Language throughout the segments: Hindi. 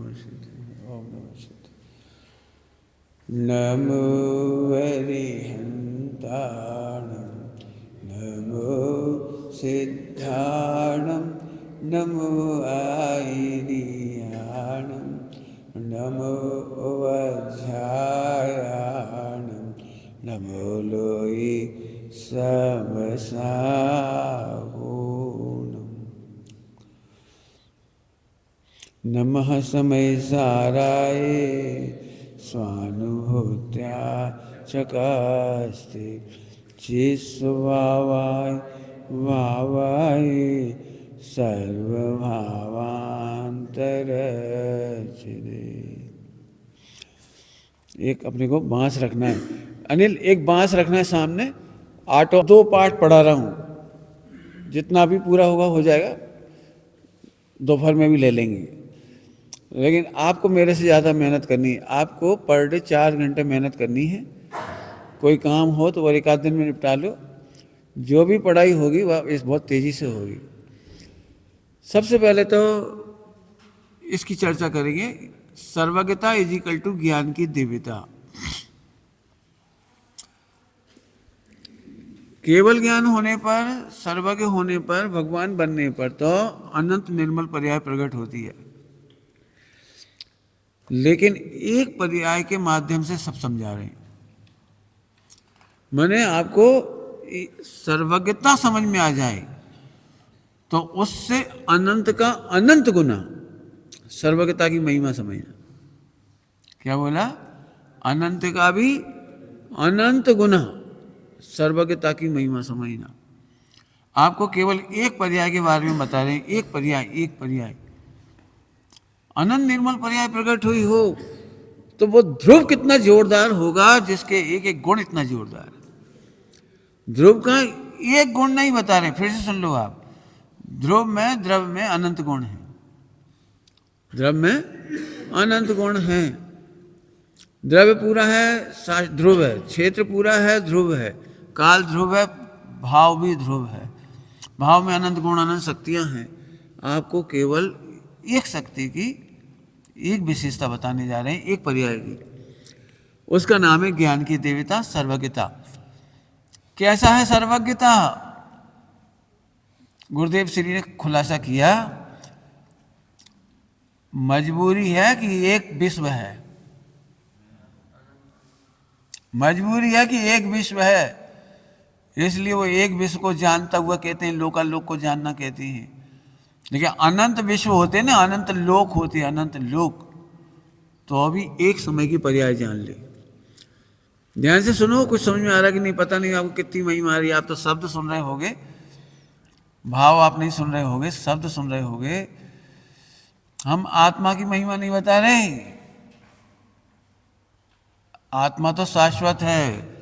ओम नमः शिवाय। नमो वरिहन्ताणं नमो सिद्धाणं नमो आयिर्याणं नमो वज्रायाणं नमो लोई समसाहूणम्। नमः समयसाराय स्वानुभूत्या चकास्ते चिस्वावाय वावाय सर्वभावांतरचिदे। एक अपने को बांस रखना है। अनिल, एक बांस रखना है सामने। आटो 2 पार्ट पढ़ा रहा हूँ, जितना भी पूरा होगा हो जाएगा, दोपहर में भी ले लेंगे। लेकिन आपको मेरे से ज़्यादा मेहनत करनी है। आपको पर डे 4 घंटे मेहनत करनी है। कोई काम हो तो वो 1 आध दिन में निपटा लो। जो भी पढ़ाई होगी वह इस बहुत तेज़ी से होगी। सबसे पहले तो इसकी चर्चा करेंगे। सर्वज्ञता इज इक्वल टू ज्ञान की दिव्यता। केवल ज्ञान होने पर, सर्वज्ञ होने पर, भगवान बनने पर तो अनंत निर्मल पर्याय प्रकट होती है। लेकिन एक पर्याय के माध्यम से सब समझा रहे हैं। मैंने आपको सर्वज्ञता समझ में आ जाए तो उससे अनंत का अनंत गुना सर्वज्ञता की महिमा समझना। क्या बोला? अनंत का भी अनंत गुना सर्वज्ञता की महिमा समझना। आपको केवल एक पर्याय के बारे में बता रहे हैं। एक पर्याय अनंत निर्मल पर्याय प्रकट हुई हो तो वो ध्रुव कितना जोरदार होगा, जिसके एक एक गुण इतना जोरदार है। ध्रुव का एक गुण नहीं बता रहे, फिर से सुन लो आप। ध्रुव में, द्रव में अनंत गुण है। द्रव में अनंत गुण है। द्रव्य पूरा है, ध्रुव है। क्षेत्र पूरा है, ध्रुव है। काल ध्रुव है, भाव भी ध्रुव है। भाव में अनंत गुण, अनंत शक्तियां हैं। आपको केवल एक शक्ति की एक विशेषता बताने जा रहे हैं, एक पर्याय की। उसका नाम है ज्ञान की दिव्यता, सर्वज्ञता। कैसा है सर्वज्ञता? गुरुदेव श्री ने खुलासा किया, मजबूरी है कि एक विश्व है। मजबूरी है कि एक विश्व है, इसलिए वो एक विश्व को जानता हुआ कहते हैं, लोकालोक को जानना कहते हैं। लेकिन अनंत विश्व होते ना, अनंत लोक होते, अनंत लोक, तो अभी एक समय की पर्याय जान ले। ध्यान से सुनो, कुछ समझ में आ रहा है कि नहीं पता नहीं। आपको कितनी महिमा आ रही है। आप तो शब्द सुन रहे होगे, भाव आप नहीं सुन रहे होगे, शब्द सुन रहे होगे। हम आत्मा की महिमा नहीं बता रहे। आत्मा तो शाश्वत है।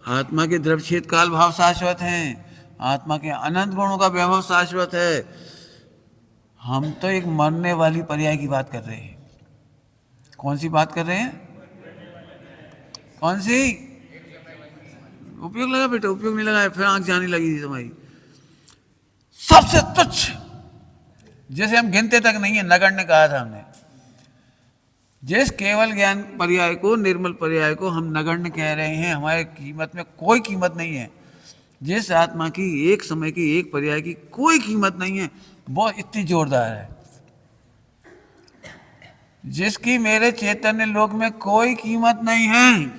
आत्मा के द्रव्य क्षेत्र काल भाव शाश्वत हैं। आत्मा के अनंत गुणों का वैभव शाश्वत है। हम तो एक मरने वाली पर्याय की बात कर रहे हैं। कौन सी बात कर रहे हैं? कौन सी? उपयोग लगा बेटा, उपयोग नहीं लगाया फिर आंख जाने लगी थी तुम्हारी। सबसे तुच्छ, जैसे हम गिनते तक नहीं है, नगण्य कहा था हमने। जिस केवल ज्ञान पर्याय को, निर्मल पर्याय को हम नगण्य कह रहे हैं, हमारे कीमत में कोई कीमत नहीं है। जिस आत्मा की एक समय की एक पर्याय की कोई कीमत नहीं है, वो इतनी जोरदार है। जिसकी मेरे चैतन्य लोक में कोई कीमत नहीं है।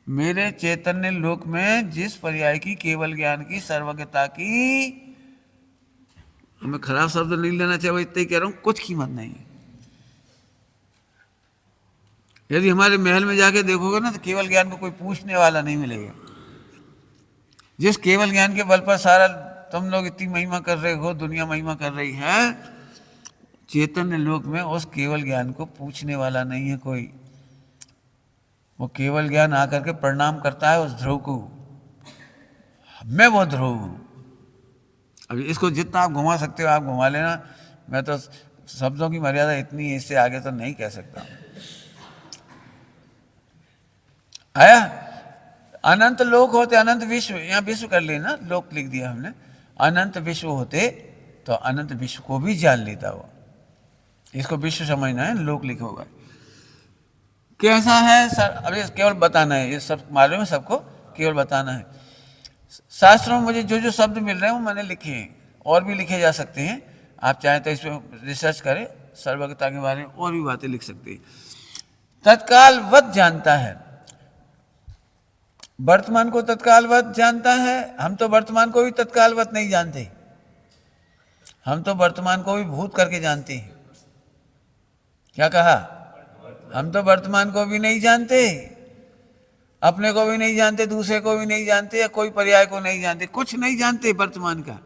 मेरे चैतन्य लोक में जिस पर्याय की, केवल ज्ञान की, सर्वज्ञता की, हमें खराब शब्द नहीं लेना चाहिए, इतना ही कह रहा हूं, कुछ कीमत नहीं है। यदि हमारे महल में जाके देखोगे ना तो केवल ज्ञान को कोई पूछने वाला नहीं मिलेगा। जिस केवल ज्ञान के बल पर सारा तुम लोग इतनी महिमा कर रहे हो, दुनिया महिमा कर रही है, चैतन्य लोक में उस केवल ज्ञान को पूछने वाला नहीं है कोई। वो केवल ज्ञान आकर के प्रणाम करता है उस ध्रुव को, मैं वो ध्रुव हूं। अभी इसको जितना आप घुमा सकते हो आप घुमा लेना। मैं तो शब्दों की मर्यादा इतनी है, इससे आगे तो नहीं कह सकता। आया? अनंत लोक होते, अनंत विश्व, यहां विश्व कर लेना, लोक लिख दिया हमने। अनंत विश्व होते तो अनंत विश्व को भी जान लेता वो। इसको विश्व समझना है, लोक लिखा होगा। कैसा है सर, अभी केवल बताना है, ये सब मालूम है सबको, केवल बताना है। शास्त्रों में मुझे जो जो शब्द मिल रहे हैं वो मैंने लिखे हैं, और भी लिखे जा सकते हैं। आप चाहें तो इस पर रिसर्च करें, सर्वज्ञता के बारे में और भी बातें लिख सकते हैं। तत्कालवत जानता है, वर्तमान को तत्कालवत जानता है। हम तो वर्तमान को भी तत्कालवत नहीं जानते, हम तो वर्तमान को भी भूत करके जानते हैं। क्या कहा? हम तो वर्तमान को भी नहीं जानते, अपने को भी नहीं जानते, दूसरे को भी नहीं जानते, या कोई पर्याय को नहीं जानते, कुछ नहीं जानते वर्तमान का,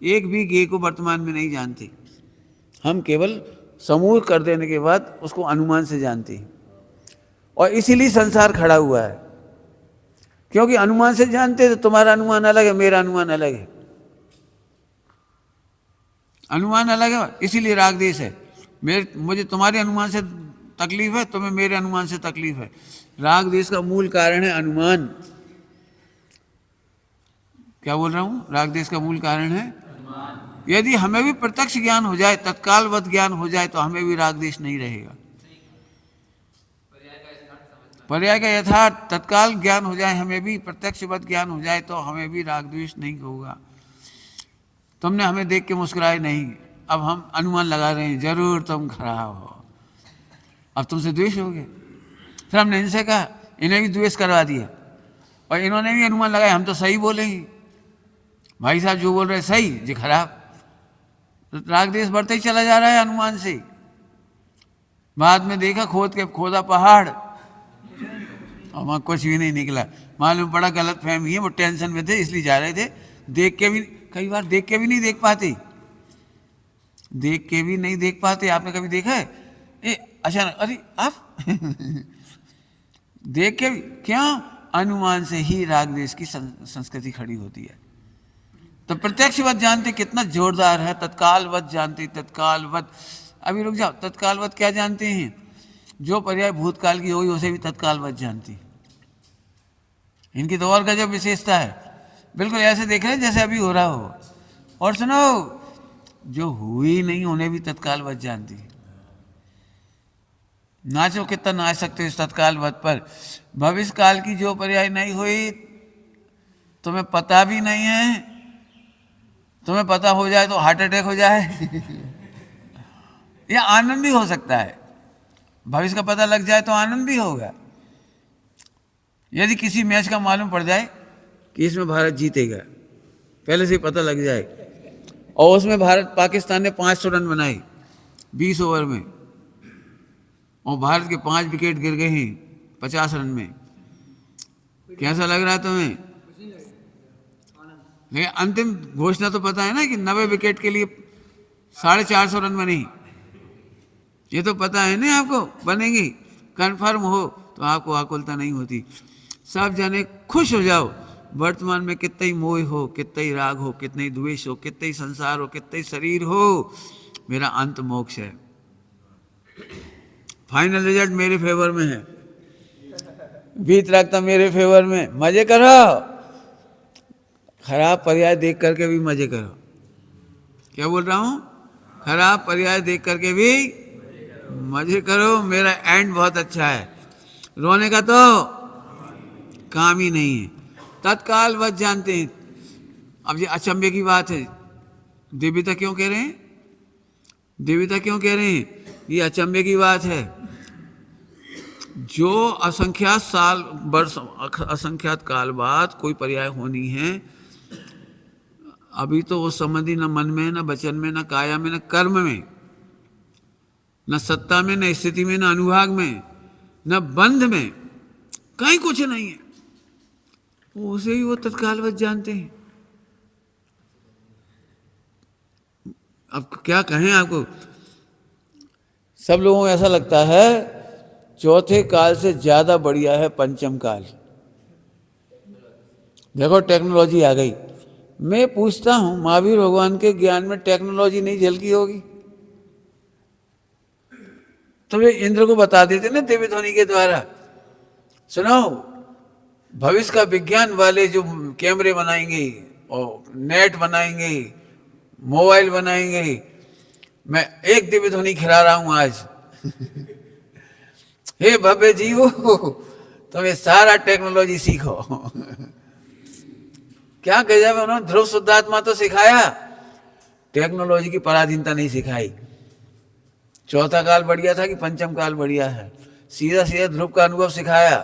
एक भी गे को वर्तमान में नहीं जानते। हम केवल समूह कर देने के बाद उसको अनुमान से जानते हैं, और इसीलिए संसार खड़ा हुआ है। क्योंकि अनुमान से जानते तो तुम्हारा अनुमान अलग है, मेरा अनुमान अलग है, अनुमान अलग है, इसीलिए राग देश है। मुझे तुम्हारे अनुमान से तकलीफ है, तुम्हें मेरे अनुमान से तकलीफ है। राग देश का मूल कारण है अनुमान। क्या बोल रहा हूं? राग देश का मूल कारण है अनुमान। यदि हमें भी प्रत्यक्ष ज्ञान हो जाए, तत्कालवत ज्ञान हो जाए, तो हमें भी राग देश नहीं रहेगा। पर्याय का यथार्थ तत्काल ज्ञान हो जाए, हमें भी प्रत्यक्षवत ज्ञान हो जाए, तो हमें भी राग द्वेष नहीं होगा। तुमने हमें देख के मुस्कुराए नहीं, अब हम अनुमान लगा रहे हैं जरूर तुम खराब हो, अब तुमसे द्वेष हो गया। फिर हमने इनसे कहा, इन्हें भी द्वेष करवा दिया, और इन्होंने भी अनुमान लगाया हम तो सही बोलेंगे। भाई साहब जो बोल रहे सही, जी खराब। तो राग द्वेष बढ़ता ही चला जा रहा है अनुमान से। बाद में देखा खोदा पहाड़, और वहाँ कुछ भी नहीं निकला। मालूम पड़ा गलत फहमी है, वो टेंशन में थे इसलिए जा रहे थे। देख के भी, कई बार देख के भी नहीं देख पाते, देख के भी नहीं देख पाते। आपने कभी देखा है? अच्छा, अरे आप देख के भी क्या, अनुमान से ही राग द्वेष की संस्कृति खड़ी होती है। तो प्रत्यक्षवत जानते कितना जोरदार है, तत्कालवत जानते, तत्कालवत। अभी रुक जाओ, तत्कालवत क्या जानते हैं? जो पर्याय भूतकाल की होगी उसे भी तत्कालवत जानती। इनकी तो और गजब विशेषता है, बिल्कुल ऐसे देख रहे हैं जैसे अभी हो रहा हो। और सुनो, जो हुई नहीं उन्हें भी तत्कालवत जानती। नाचो कितना नाच सकते हो इस तत्कालवत पर। भविष्य काल की जो पर्याय नहीं हुई तुम्हें पता भी नहीं है, तुम्हें पता हो जाए तो हार्ट अटैक हो जाए या आनंद भी हो सकता है। भविष्य का पता लग जाए तो आनंद भी होगा। यदि किसी मैच का मालूम पड़ जाए कि इसमें भारत जीतेगा, पहले से ही पता लग जाए, और उसमें पाकिस्तान ने 500 रन बनाए 20 ओवर में, और भारत के 5 विकेट गिर गए हैं 50 रन में, कैसा लग रहा है तुम्हें? लेकिन अंतिम घोषणा तो पता है ना कि 90 विकेट के लिए 450 रन बने, ये तो पता है ना आपको बनेंगी। कन्फर्म हो तो आपको आकुलता नहीं होती। सब जाने खुश हो जाओ, वर्तमान में कितना ही मोह हो, कितना ही राग हो, कितना ही द्वेष हो, कितना ही संसार हो, कितना ही शरीर हो, मेरा अंत मोक्ष है। फाइनल रिजल्ट मेरे फेवर में है, बीत रखता मेरे फेवर में। मजे करो, खराब पर्याय देख करके भी मजे करो। क्या बोल रहा हूं? खराब पर्याय देख करके भी मजे करो, मेरा एंड बहुत अच्छा है। रोने का तो काम ही नहीं है। तत्कालवत जानते हैं। अब ये अचंभे की बात है, देवता क्यों कह रहे हैं? देवता क्यों कह रहे हैं? ये अचंभे की बात है। जो असंख्यात साल वर्ष असंख्यात काल बाद कोई पर्याय होनी है, अभी तो वो संबंधी न मन में, न वचन में, न काया में, न कर्म में, न सत्ता में, न स्थिति में, न अनुभाग में, न बंध में, कहीं कुछ नहीं है। उसे ही वो तत्कालवत जानते हैं। अब क्या कहें आपको? सब लोगों को ऐसा लगता है चौथे काल से ज्यादा बढ़िया है पंचम काल। देखो टेक्नोलॉजी आ गई। मैं पूछता हूं, महावीर भगवान के ज्ञान में टेक्नोलॉजी नहीं झलकी होगी तो वे इंद्र को बता देते ना दिव्य ध्वनि के द्वारा। सुनो, भविष्य का विज्ञान वाले जो कैमरे बनाएंगे और नेट बनाएंगे, मोबाइल बनाएंगे, मैं एक दिव्य ध्वनि खिला रहा हूं आज। हे भव्य जीवो, तुम्हें सारा टेक्नोलॉजी सीखो। क्या गजब है, उन्होंने ध्रुव शुद्धात्मा तो सिखाया, टेक्नोलॉजी की पराधीनता नहीं सिखाई। चौथा काल बढ़िया था कि पंचम काल बढ़िया है, सीधा सीधा ध्रुव का अनुभव सिखाया।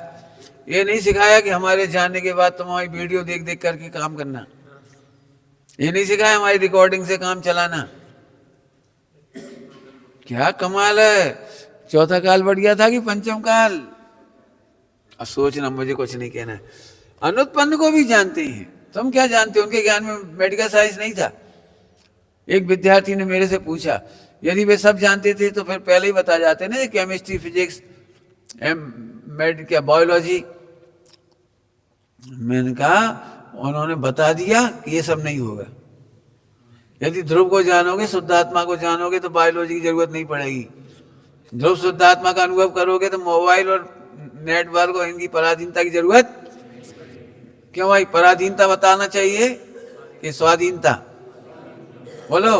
ये नहीं सिखाया कि हमारे जानने के बाद तुम्हारी वीडियो देख देख करके काम करना, ये नहीं सिखाया हमारी रिकॉर्डिंग से काम चलाना। क्या कमाल है, चौथा काल बढ़िया था कि पंचम काल? अब सोचना, मुझे कुछ नहीं कहना है। अनुत्पन्न को भी जानते हैं, तुम क्या जानते हो? उनके ज्ञान में मेडिकल साइंस नहीं था। एक विद्यार्थी ने मेरे से पूछा, यदि वे सब जानते थे तो फिर पहले ही बता जाते ना, केमिस्ट्री, फिजिक्स, क्या बायोलॉजी। मैंने कहा उन्होंने बता दिया कि ये सब नहीं होगा। यदि ध्रुव को जानोगे, शुद्धात्मा को जानोगे, तो बायोलॉजी की जरूरत नहीं पड़ेगी। ध्रुव शुद्धात्मा का अनुभव करोगे तो मोबाइल और नेटवर्क और इनकी पराधीनता की जरूरत क्यों भाई? पराधीनता बताना चाहिए कि स्वाधीनता? बोलो,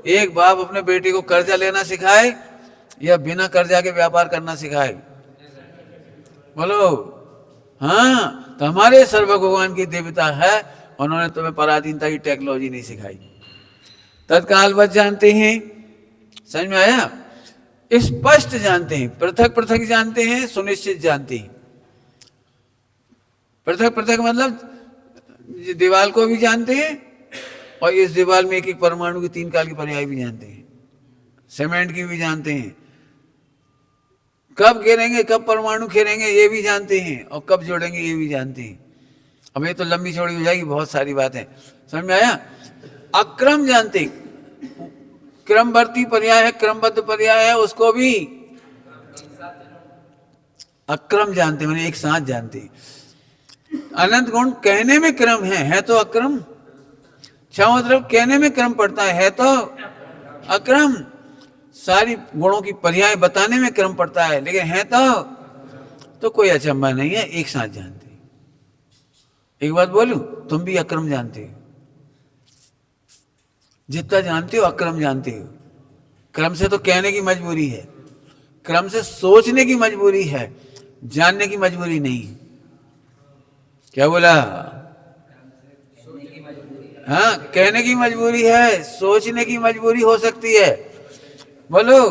एक बाप अपने बेटे को कर्जा लेना सिखाए या बिना कर्जा के व्यापार करना सिखाए? बोलो। हाँ, तो हमारे सर्व भगवान की देवता है, उन्होंने तुम्हें पराधीनता की टेक्नोलॉजी नहीं सिखाई। तत्काल बच जानते हैं, समझ में आया? स्पष्ट जानते हैं, पृथक पृथक जानते हैं, सुनिश्चित जानते हैं। पृथक पृथक मतलब दीवाल को भी जानते हैं और इस दीवाल में एक एक परमाणु की 3 काल की पर्याय भी जानते हैं, सीमेंट की भी जानते हैं, कब गिरेंगे, कब परमाणु खेलेंगे ये भी जानते हैं, और कब जोड़ेंगे ये भी जानते हैं। अब ये तो लंबी चौड़ी हो जाएगी, बहुत सारी बातें, समझ में आया? अक्रम जानते, क्रमवर्ती पर्याय है, क्रमबद्ध पर्याय है, उसको भी अक्रम जानते, मैंने एक साथ जानते। अनंत गुण कहने में क्रम है तो अक्रम। क्षमा द्रव्य कहने में क्रम पड़ता है तो अक्रम। सारी गुणों की पर्याय बताने में क्रम पड़ता है, लेकिन है तो कोई अचंबा नहीं है, एक साथ जानते। एक बात बोलूं, तुम भी अक्रम जानते हो, जितना जानते हो अक्रम जानते हो। क्रम से तो कहने की मजबूरी है, क्रम से सोचने की मजबूरी है, जानने की मजबूरी नहीं। क्या बोला? हाँ, कहने की मजबूरी है, सोचने की मजबूरी हो सकती है। बोलो,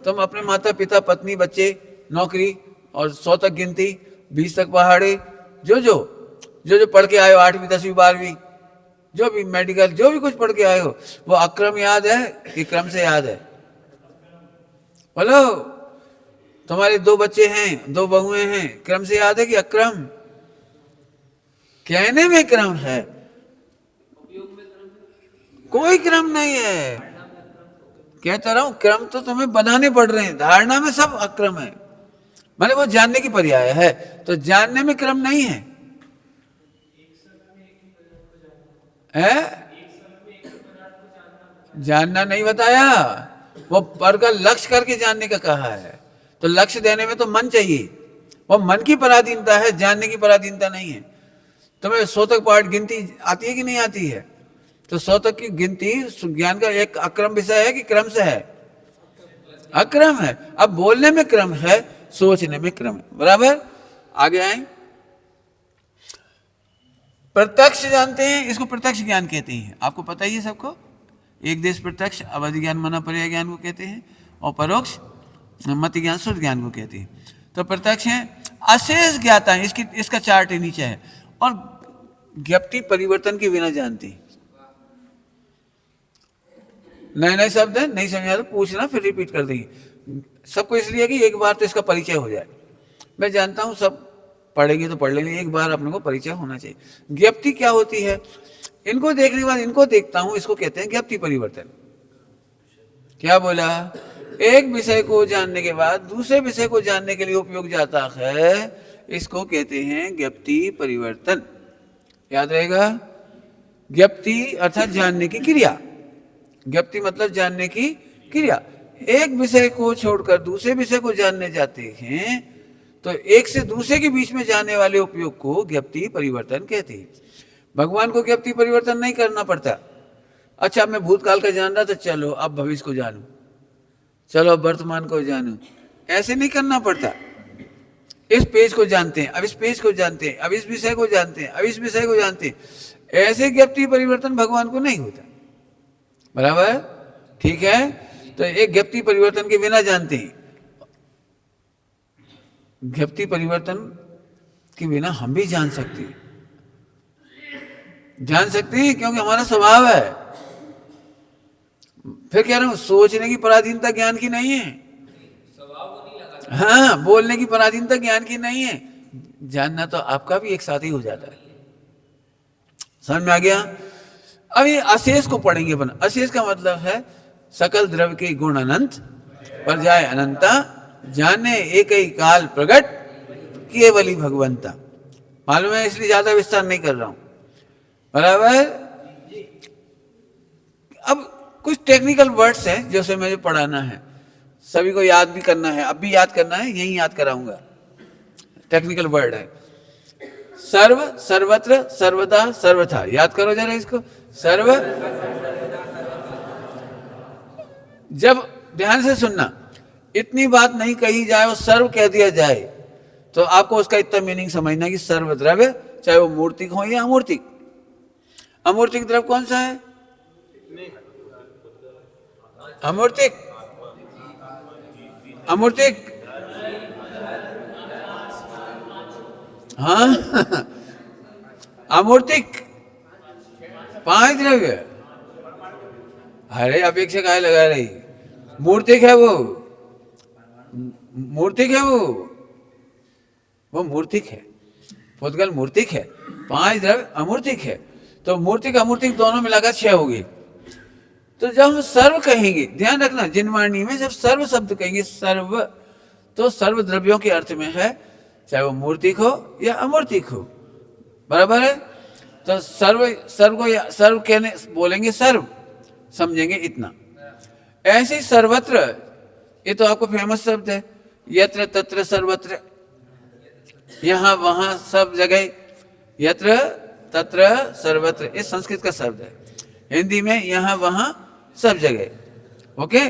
तुम अपने माता पिता, पत्नी, बच्चे, नौकरी और 100 तक गिनती, 20 तक पहाड़े, जो पढ़ के आए हो, 8वीं 10वीं 12वीं, जो भी मेडिकल, जो भी कुछ पढ़ के आए हो, वो अक्रम याद है कि क्रम से याद है? बोलो, तुम्हारे 2 बच्चे हैं, 2 बहुएं हैं, क्रम से याद है कि अक्रम? कहने में क्रम है, कोई क्रम नहीं है। कहता रहा हूं, क्रम तो तुम्हें बनाने पड़ रहे हैं, धारणा में सब अक्रम है, माने वो जानने की पर्याय है, तो जानने में क्रम नहीं है। जानना नहीं बताया, वो पर का लक्ष्य करके जानने का कहा है, तो लक्ष्य देने में तो मन चाहिए, वो मन की पराधीनता है, जानने की पराधीनता नहीं है। तुम्हें 100 तक पाठ गिनती आती है कि नहीं आती है? तो 100 तक की गिनती ज्ञान का एक अक्रम विषय है कि क्रम से है? अक्रम है। अब बोलने में क्रम है, सोचने में क्रम है, बराबर। आगे आए, प्रत्यक्ष जानते हैं, इसको प्रत्यक्ष ज्ञान कहते हैं, आपको पता ही है सबको। एक देश प्रत्यक्ष अवधि ज्ञान, मना पर्याय ज्ञान को कहते हैं, और परोक्ष मति ज्ञान, शुद्ध ज्ञान को कहते हैं। तो प्रत्यक्ष है, अशेष ज्ञाता है, इसका चार्ट है नीचे है, और ज्ञप्ति परिवर्तन के बिना जानते हैं। नए नए शब्द है, नहीं समझा तो पूछना, फिर रिपीट कर देंगे सबको, इसलिए कि एक बार तो इसका परिचय हो जाए। मैं जानता हूं सब पढ़ेंगे तो पढ़ लेंगे, एक बार अपने को परिचय होना चाहिए। ज्ञप्ति क्या होती है? इनको देखने के बाद इनको देखता हूं, इसको कहते हैं ज्ञप्ति परिवर्तन। क्या बोला? एक विषय को जानने के बाद दूसरे विषय को जानने के लिए उपयोग जाता है, इसको कहते हैं ज्ञप्ति परिवर्तन। याद रहेगा, ज्ञप्ति अर्थात जानने की क्रिया, ज्ञप्ति मतलब जानने की क्रिया। एक विषय को छोड़कर दूसरे विषय को जानने जाते हैं तो एक से दूसरे के बीच में जाने वाले उपयोग को ज्ञप्ति परिवर्तन कहते हैं। भगवान को ज्ञप्ति परिवर्तन नहीं करना पड़ता। अच्छा, मैं भूतकाल का जान रहा था, चलो अब भविष्य को जानूं, चलो अब वर्तमान को जानो, ऐसे नहीं करना पड़ता। इस पेज को जानते हैं, अब इस पेज को जानते हैं, अब इस विषय को जानते हैं, अब इस विषय को जानते हैं। ऐसे ज्ञप्ति परिवर्तन भगवान को नहीं होता। बराबर, ठीक है। तो एक ज्ञप्ति परिवर्तन के बिना जानते हैं, ज्ञप्ति परिवर्तन के बिना हम भी जान सकते हैं, क्योंकि हमारा स्वभाव है। फिर कह रहा हूं, सोचने की पराधीनता ज्ञान की नहीं है, हाँ, बोलने की पराधीनता ज्ञान की नहीं है। जानना तो आपका भी एक साथ ही हो जाता है। समझ में आ गया? अब ये अशेष को पढ़ेंगे अपन। अशेष का मतलब है सकल द्रव्य के गुण अनंत, पर जाए अनंता, जाने एक ही काल प्रकट केवली भगवंता। मालूम है, इसलिए ज्यादा विस्तार नहीं कर रहा हूं। बराबर। अब कुछ टेक्निकल वर्ड्स हैं जो से मुझे पढ़ाना है, सभी को याद भी करना है, अब भी याद करना है, यही याद कराऊंगा। टेक्निकल वर्ड है सर्व, सर्वत्र, सर्वदा, सर्वथा। याद करो जरा इसको। सर्व, जब ध्यान से सुनना, इतनी बात नहीं कही जाए और सर्व कह दिया जाए तो आपको उसका इतना मीनिंग समझना कि सर्व द्रव्य, चाहे वो मूर्तिक हो या अमूर्तिक। अमूर्तिक द्रव्य कौन सा है? अमूर्तिक, अमूर्तिक, हाँ अमूर्तिक 5 द्रव्य। अरे अपेक्षा काय लगा रही, मूर्तिक है वो, मूर्तिक है वो मूर्तिक है, पुद्गल मूर्तिक है। 5 द्रव्य अमूर्तिक है। तो मूर्तिक अमूर्तिक दोनों मिलाकर 6 होगी। तो जब हम सर्व कहेंगे, ध्यान रखना, जिनवाणी में जब सर्व शब्द कहेंगे, सर्व, तो सर्व द्रव्यों के अर्थ में है, चाहे वो मूर्तिक हो या अमूर्तिक हो। बराबर है। तो सर्व, सर्व को सर्व कहने बोलेंगे, सर्व समझेंगे इतना। ऐसे सर्वत्र, ये तो आपको फेमस शब्द है, यत्र तत्र सर्वत्र, यहां वहां सब जगह, यत्र तत्र सर्वत्र, ये संस्कृत का शब्द है। हिंदी में यहां वहां सब जगह। ओके।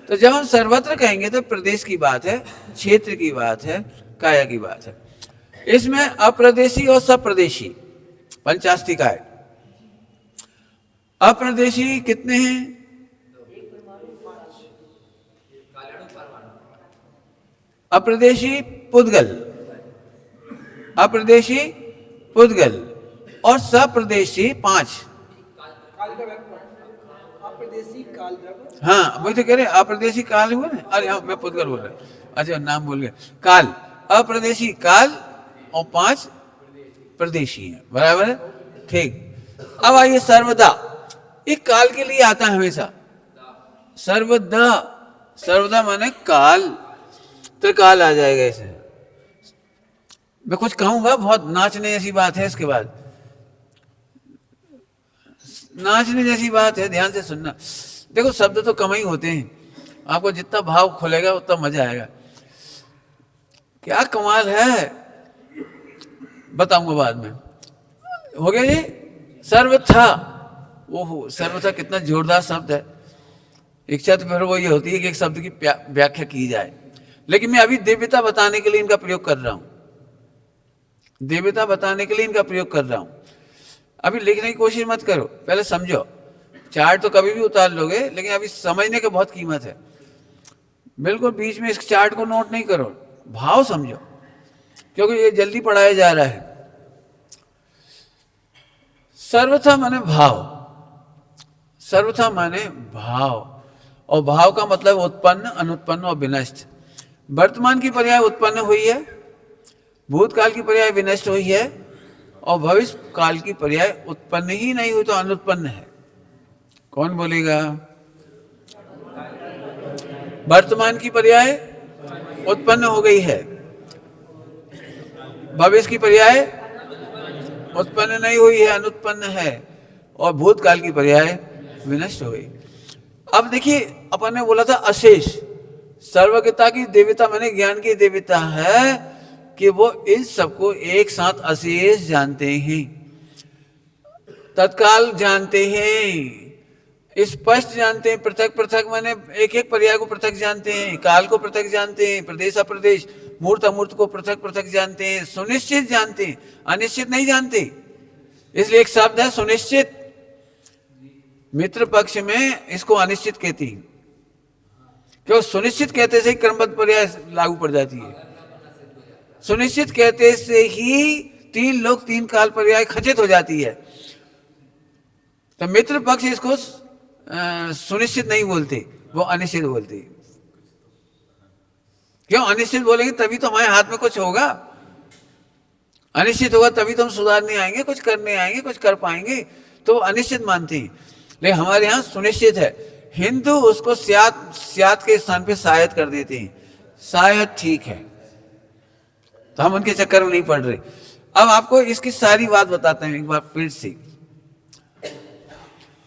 तो जब हम सर्वत्र कहेंगे तो प्रदेश की बात है, क्षेत्र की बात है, काया की बात है। इसमें अप्रदेशी और सप्रदेशी पंचास्तिका है। अप्रदेशी कितने हैं? अप्रदेशी पुद्गल, अप्रदेशी पुद्गल, और सप्रदेशी 5। हाँ, वही तो कह रहे, अप्रदेशी काल हुआ ना। अरे हाँ, मैं पुद्गल बोल रहा, अच्छा नाम बोल गया। काल, अप्रदेशी काल, और 5 प्रदेशी है। बराबर है, ठीक। अब आइए सर्वदा, एक काल के लिए आता है हमेशा। सर्वदा, सर्वदा माने काल, त्रिकाल आ जाएगा इसे। मैं कुछ कहूंगा, बहुत नाचने जैसी बात है। इसके बाद नाचने जैसी बात है, ध्यान से सुनना। देखो शब्द तो कम ही होते हैं, आपको जितना भाव खुलेगा उतना मजा आएगा। क्या कमाल है, बताऊंगा बाद में। हो गया जी। सर्वथा, ओहो, सर्वथा कितना जोरदार शब्द है। इच्छा तो फिर वो ये होती है कि एक शब्द की व्याख्या की जाए, लेकिन मैं अभी दिव्यता बताने के लिए इनका प्रयोग कर रहा हूं। दिव्यता बताने के लिए इनका प्रयोग कर रहा हूं। अभी लिखने की कोशिश मत करो, पहले समझो। चार्ट तो कभी भी उतार लोगे, लेकिन अभी समझने की बहुत कीमत है। बिल्कुल बीच में इस चार्ट को नोट नहीं करो, भाव समझो, क्योंकि ये जल्दी पढ़ाया जा रहा है। सर्वथा माने भाव, सर्वथा माने भाव, और भाव का मतलब उत्पन्न, अनुत्पन्न और विनष्ट। वर्तमान की पर्याय उत्पन्न हुई है, भूतकाल की पर्याय विनष्ट हुई है, और भविष्य काल की पर्याय उत्पन्न ही नहीं हुई तो अनुत्पन्न है। कौन बोलेगा? वर्तमान की पर्याय उत्पन्न हो गई है, भविष्य की पर्याय उत्पन्न नहीं हुई है, अनुत्पन्न है, और भूतकाल की पर्याय विनष्ट हो गई। अब देखिए, अपन ने बोला था अशेष, सर्वज्ञता की देवता माने ज्ञान की देवता है कि वो इस सबको एक साथ अशेष जानते हैं, तत्काल जानते हैं, स्पष्ट जानते हैं, पृथक पृथक माने एक एक पर्याय को पृथक जानते हैं, काल को पृथक जानते हैं, प्रदेश अप्रदेश, मूर्त अमूर्त को पृथक पृथक जानते हैं, सुनिश्चित जानते हैं, अनिश्चित नहीं जानते। इसलिए एक शब्द है सुनिश्चित, मित्र पक्ष में इसको अनिश्चित कहती है, क्यों सुनिश्चित कहते से ही क्रमबद्ध पर्याय लागू पड़ जाती है। सुनिश्चित कहते से ही तीन लोग तीन काल पर्याय खचित हो जाती है। तो मित्र पक्ष इसको सुनिश्चित नहीं बोलते, वो अनिश्चित बोलते। क्यों अनिश्चित बोलेंगे? तभी तो हमारे हाथ में कुछ होगा। अनिश्चित होगा तभी तो हम सुधारने आएंगे, कुछ करने आएंगे, कुछ कर पाएंगे। तो अनिश्चित मानते हैं, लेकिन हमारे यहाँ सुनिश्चित है। हिंदू उसको स्यात के स्थान पे शायद कर देते हैं, शायद ठीक है, तो हम उनके चक्कर में नहीं पड़ रहे। अब आपको इसकी सारी बात बताते हैं एक बार फिर से।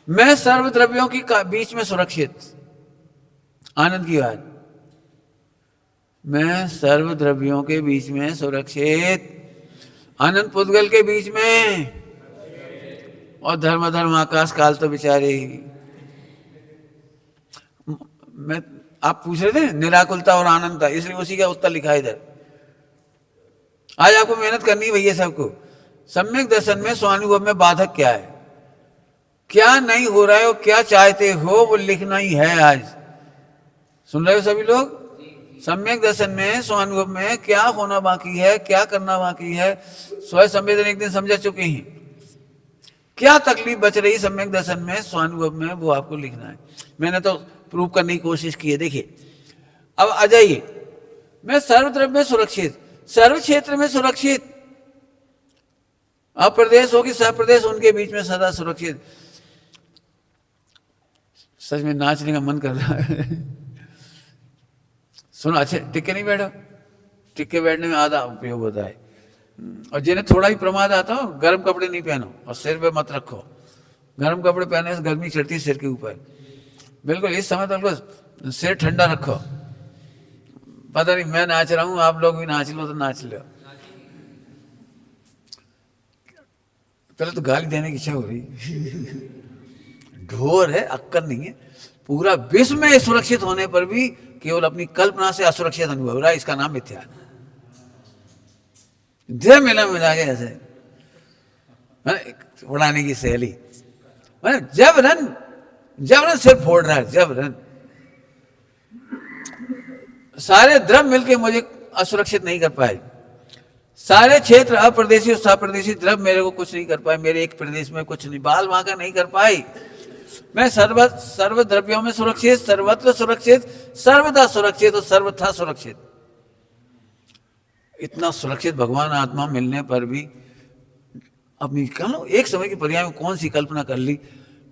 मैं सर्व द्रव्यों की बीच में सुरक्षित, आनंद की बात, मैं सर्व द्रव्यों के बीच में सुरक्षित, अनंत पुद्गल के बीच में, और धर्म आकाश काल तो बेचारे ही। मैं आप पूछ रहे थे निराकुलता और आनंदता, इसलिए उसी का उत्तर लिखा है इधर। आज आपको मेहनत करनी है भैया सबको। सम्यक दर्शन में स्वानुभव में बाधक क्या है, क्या नहीं हो रहा है और क्या चाहते हो, वो लिखना ही है। आज सुन रहे हो सभी लोग? सम्यक दर्शन में स्वानुभव में क्या होना बाकी है, क्या करना बाकी है, स्वयं संवेदन एक दिन समझा चुके हैं। क्या तकलीफ बच रही सम्यक दर्शन में स्वानुभव में, वो आपको लिखना है। मैंने तो प्रूव करने की कोशिश की है। देखिए अब आ जाइए, मैं सर्वद्रव्य में सुरक्षित, सर्व क्षेत्र में सुरक्षित, अप्रदेश हो कि सप्रदेश, उनके बीच में सदा सुरक्षित। सच में नाचने का मन कर रहा है। सुनो, अच्छे टिक के नहीं बैठो, टिक के बैठने में आधा उपयोग होता है। और जिन्हें थोड़ा ही प्रमाद आता हो, गर्म कपड़े नहीं पहनो और सिर पे मत रखो। गर्म कपड़े पहनने से गर्मी चढ़ती है सिर के ऊपर। बिल्कुल इस समय तो सिर ठंडा रखो। पता नहीं मैं नाच रहा हूं, आप लोग भी नाच लो तो नाच लो। पहले तो गाली देने की इच्छा हो रही। ढोर है, अक्कल नहीं है। पूरा विश्व में सुरक्षित होने पर भी केवल अपनी कल्पना से असुरक्षित अनुभव हो रहा है। इसका नाम मिथ्या। जब मिला के ऐसे उड़ाने की शैली, जबरन सिर फोड़ रहा है, जबरन। सारे द्रव्य मिलके मुझे असुरक्षित नहीं कर पाए। सारे क्षेत्र अप्रदेशी और सप्रदेशी द्रव्य मेरे को कुछ नहीं कर पाए। मेरे एक प्रदेश में कुछ नहीं, बाल वाका नहीं कर पाई। मैं सर्व द्रव्यों में सुरक्षित, सर्वत्र सुरक्षित, सर्वदा सुरक्षित और सर्वथा सुरक्षित। इतना सुरक्षित भगवान आत्मा मिलने पर भी अपनी एक समय की पर्याय में कौन सी कल्पना कर ली,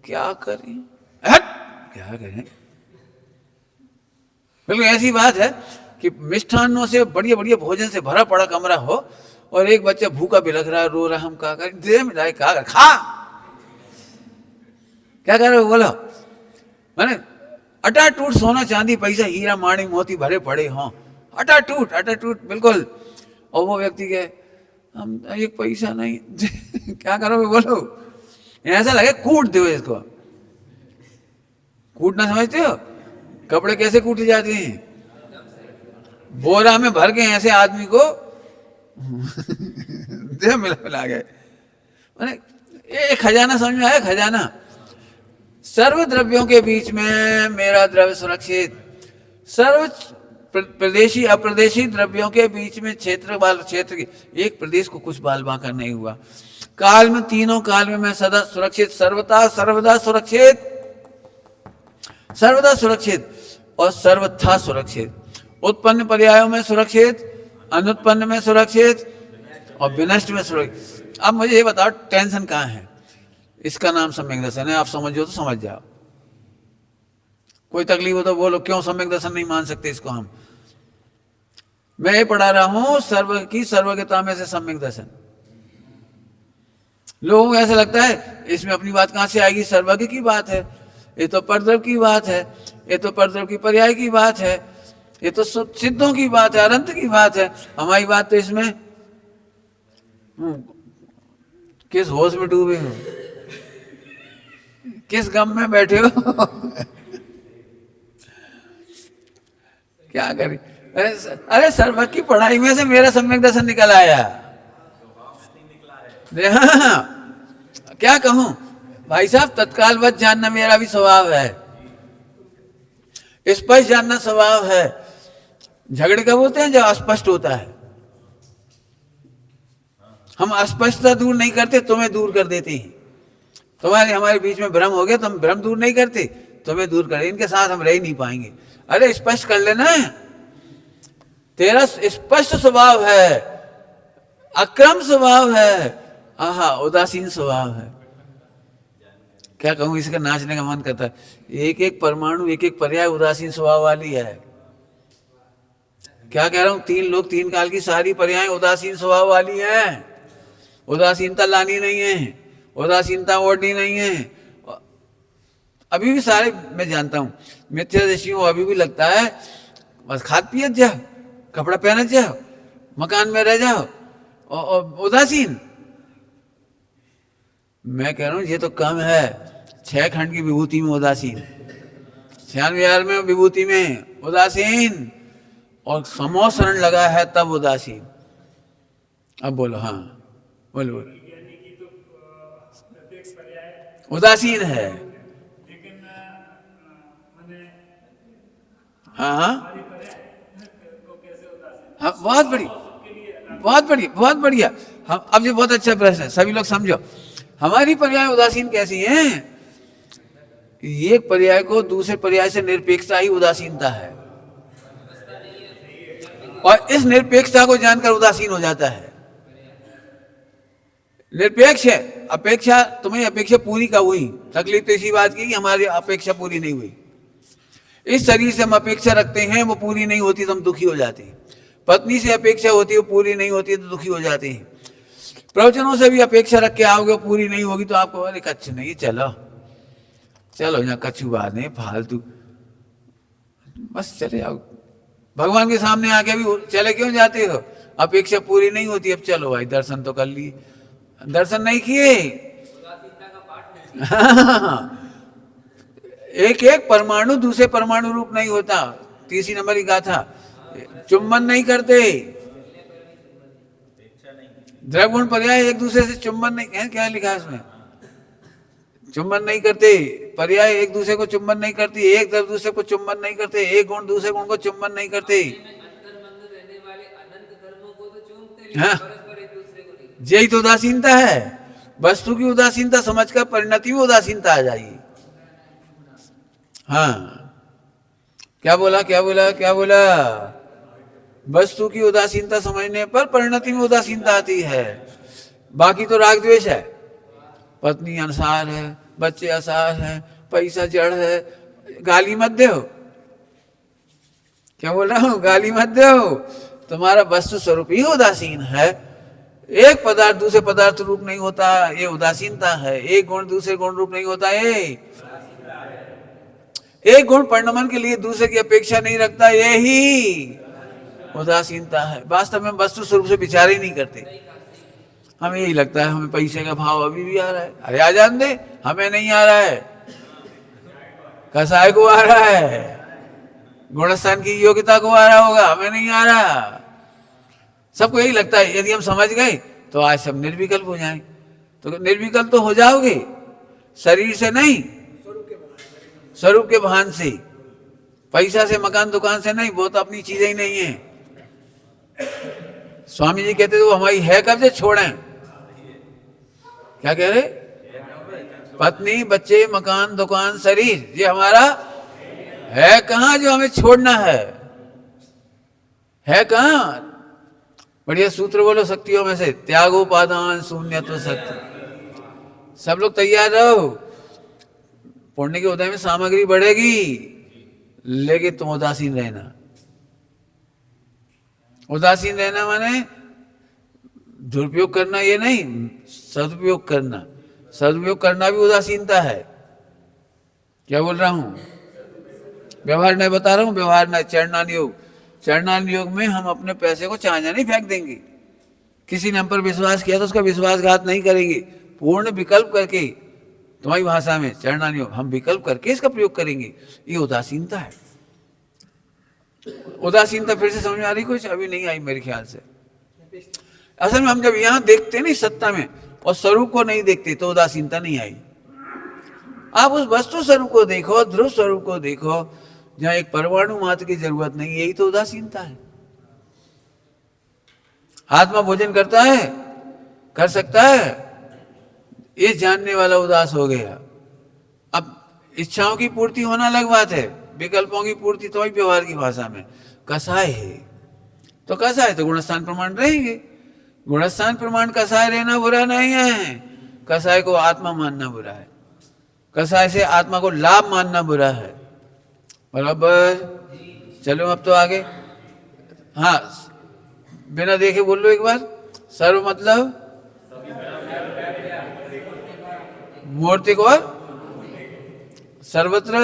क्या करें, क्या करें। बिल्कुल ऐसी बात है कि मिष्ठान्नों से बढ़िया बढ़िया भोजन से भरा पड़ा कमरा हो और एक बच्चा भूखा बिलख रहा है, रो रहा, हम क्या करें, दे मिलाए, क्या खा, क्या कर रहे हो बोलो। मैंने अटाटूट सोना चांदी पैसा हीरा माणी मोती भरे पड़े हों, अटाटूट बिल्कुल। और वो व्यक्ति के हम एक पैसा नहीं, क्या करोगे बोलो। ऐसा लगे कूट दो इसको। कूटना समझते हो? कपड़े कैसे कूटे जाते हैं? बोरा में भर के ऐसे आदमी को दे मिला गए। मैंने ये खजाना समझ में आया, खजाना। सर्व द्रव्यों के बीच में मेरा द्रव्य सुरक्षित, सर्व प्रदेशी अप्रदेशी द्रव्यों के बीच में क्षेत्र एक प्रदेश को कुछ बाल बांका नहीं हुआ। काल में, तीनों काल में मैं सदा सुरक्षित, सर्वदा सुरक्षित, सर्वदा सुरक्षित और सर्वथा सुरक्षित। उत्पन्न पर्यायों में सुरक्षित, अनुत्पन्न में सुरक्षित और विनष्ट में सुरक्षित। अब मुझे ये बताओ टेंशन कहाँ है? इसका नाम सम्यक दर्शन है। आप समझो तो समझ जाओ, कोई तकलीफ हो तो बोलो क्यों सम्यक दर्शन नहीं मान सकते इसको हम। मैं ये पढ़ा रहा हूं सर्व की सर्वज्ञता में से सम्यक दर्शन। लोगों को ऐसा लगता है इसमें अपनी बात कहां से आएगी, सर्वज्ञ की बात है, ये तो परद्रव्य की बात है, ये तो परद्रव्य की पर्याय की बात है, ये तो सिद्धों की बात है, अनंत की बात है। हमारी बात तो इसमें किस होश में डूबे हो, किस गम में बैठे हो? क्या करें? अरे सर्वज्ञ की पढ़ाई में से मेरा सम्यक दर्शन निकल आया। हाँ, क्या कहूं भाई साहब, तत्काल वत जानना मेरा भी स्वभाव है, स्पष्ट जानना स्वभाव है। झगड़े कब होते हैं? जब अस्पष्ट होता है। हम अस्पष्टता दूर नहीं करते, तुम्हें दूर कर देते हैं। तुम्हारे हमारे बीच में भ्रम हो गया, तुम भ्रम दूर नहीं करते, तुम्हें दूर कर, इनके साथ हम रह ही नहीं पाएंगे। अरे स्पष्ट कर लेना, तेरा स्पष्ट स्वभाव है, अक्रम स्वभाव है, आहा उदासीन स्वभाव है। क्या कहूं, इसका नाचने का मन करता है। एक एक परमाणु, एक एक पर्याय उदासीन स्वभाव वाली है। क्या कह रहा हूं, 3 लोग 3 काल की सारी पर्याय उदासीन स्वभाव वाली है। उदासीनता लानी नहीं है, उदासीनता ओढ़नी नहीं है। अभी भी सारे मैं जानता हूं मिथ्यादर्शियों, अभी भी लगता है बस खाद पियत जाओ, कपड़ा पहनत जाओ, मकान में रह जाओ और उदासीन। मैं कह रहा हूं ये तो कम है। 6 खंड की विभूति में उदासीन, 96 में विभूति में उदासीन, और समो शरण लगा है तब उदासीन। अब बोलो, हाँ बोलो बोलो। उदासीन है, हाँ हाँ हाँ, बहुत बढ़िया, बहुत बढ़िया, बहुत बढ़िया। हम अब ये बहुत अच्छा प्रश्न है, सभी लोग समझो। हमारी पर्याय उदासीन कैसी हैं? एक पर्याय को दूसरे पर्याय से निरपेक्षता ही उदासीनता है, और इस निरपेक्षता को जानकर उदासीन हो जाता है। निरपेक्ष है, अपेक्षा, तुम्हें अपेक्षा पूरी का हुई, तकलीफ तो इसी बात की कि हमारी अपेक्षा पूरी नहीं हुई। इस शरीर से हम अपेक्षा रखते हैं, वो पूरी नहीं होती तो हम दुखी हो जाते हैं। पत्नी से अपेक्षा होती है, वो पूरी नहीं होती तो दुखी हो जाते हैं। प्रवचनों से भी अपेक्षा रख के आओगे, पूरी नहीं होगी तो आपको अरे कच्छ नहीं, चलो चलो यहाँ कच्छू बात नहीं, फालतू बस चले आओ। भगवान के सामने आके भी चले क्यों जाते हो? अपेक्षा पूरी नहीं होती, अब चलो भाई दर्शन तो कर लिए, दर्शन नहीं किए। एक एक परमाणु दूसरे परमाणु रूप नहीं होता। 30 नंबर की गाथा, चुम्बन नहीं करते, द्रवगुण पर्याय एक दूसरे से चुम्बन नहीं है। क्या लिखा है इसमें? चुम्बन नहीं करते, पर्याय एक दूसरे को चुम्बन नहीं करती, एक दूसरे को चुम्बन नहीं करते, एक गुण दूसरे गुण को चुम्बन नहीं करते। हाँ, यही तो उदासीनता है। वस्तु की उदासीनता समझकर परिणति में उदासीनता आ जाएगी। हाँ, क्या बोला क्या बोला क्या बोला? वस्तु की उदासीनता समझने पर परिणति में उदासीनता आती है। बाकी तो राग द्वेष है, पत्नी अनसार है, बच्चे असार है, पैसा जड़ है, गाली मत दो। क्या बोल रहा हूं? गाली मत दो, तुम्हारा वस्तु स्वरूप ही उदासीन है। एक पदार्थ दूसरे पदार्थ रूप नहीं होता, ये उदासीनता है। एक गुण दूसरे गुण रूप नहीं होता, ये एक गुण परिणमन के लिए दूसरे की अपेक्षा नहीं रखता, यही उदासीनता है। वास्तव में वस्तु स्वरूप से विचार ही नहीं करते। हमें यही लगता है हमें पैसे का भाव अभी भी आ रहा है, अरे आ जान दे, हमें नहीं आ रहा है, कसाई को आ रहा है, गुणस्थान की योग्यता को आ रहा होगा, हमें नहीं आ रहा। सबको यही लगता है यदि हम समझ गए तो आज सब निर्विकल्प हो जाएं। तो निर्विकल्प तो हो जाओगे, शरीर से नहीं, स्वरूप के भान से, पैसा से, मकान दुकान से नहीं, वो तो अपनी चीजें ही नहीं है। स्वामी जी कहते थे वो हमारी है कब से छोड़ें। क्या कह रहे? पत्नी, बच्चे, मकान, दुकान, शरीर, ये हमारा है कहां जो हमें छोड़ना है कहां? बढ़िया सूत्र बोलो शक्तियों में से, त्यागोपादान शून्यत्व सत्य। सब लोग तैयार रहो, पुण्य के उदय में सामग्री बढ़ेगी, लेकिन तुम उदासीन रहना। उदासीन रहना माने दुरुपयोग करना, ये नहीं, सदुपयोग करना। सदुपयोग करना भी उदासीनता है। क्या बोल रहा हूं? व्यवहार नहीं बता रहा हूं, व्यवहार नहीं, चरणान योग। चरणान योग में हम अपने पैसे को चांजा नहीं फेंक देंगे। किसी ने हम पर विश्वास किया तो उसका विश्वासघात नहीं करेंगे, पूर्ण विकल्प करके तुम्हारी भाषा में चरणानी हो, हम विकल्प करके इसका प्रयोग करेंगे। ये उदासीनता है। उदासीनता फिर से समझ में आ रही कुछ? अभी नहीं आई मेरे ख्याल से। असल में हम जब यहां देखते नहीं सत्ता में और स्वरूप को नहीं देखते तो उदासीनता नहीं आई। आप उस वस्तु स्वरूप को देखो, ध्रुव स्वरूप को देखो, जहां एक परमाणु मात्र की जरूरत नहीं, यही तो उदासीनता है। आत्मा भोजन करता है, कर सकता है, ये जानने वाला उदास हो गया। अब इच्छाओं की पूर्ति होना अलग बात है, विकल्पों की पूर्ति तो व्यवहार की भाषा में कसाय है। तो कसाय तो गुणस्थान प्रमाण रहेंगे। गुणस्थान प्रमाण कसाय रहना बुरा नहीं है, कसाय को आत्मा मानना बुरा है, कसाय से आत्मा को लाभ मानना बुरा है। बराबर। चलो अब तो आगे। हाँ, बिना देखे बोल लो एक बार। सर्व मतलब मूर्तिक और सर्वत्र,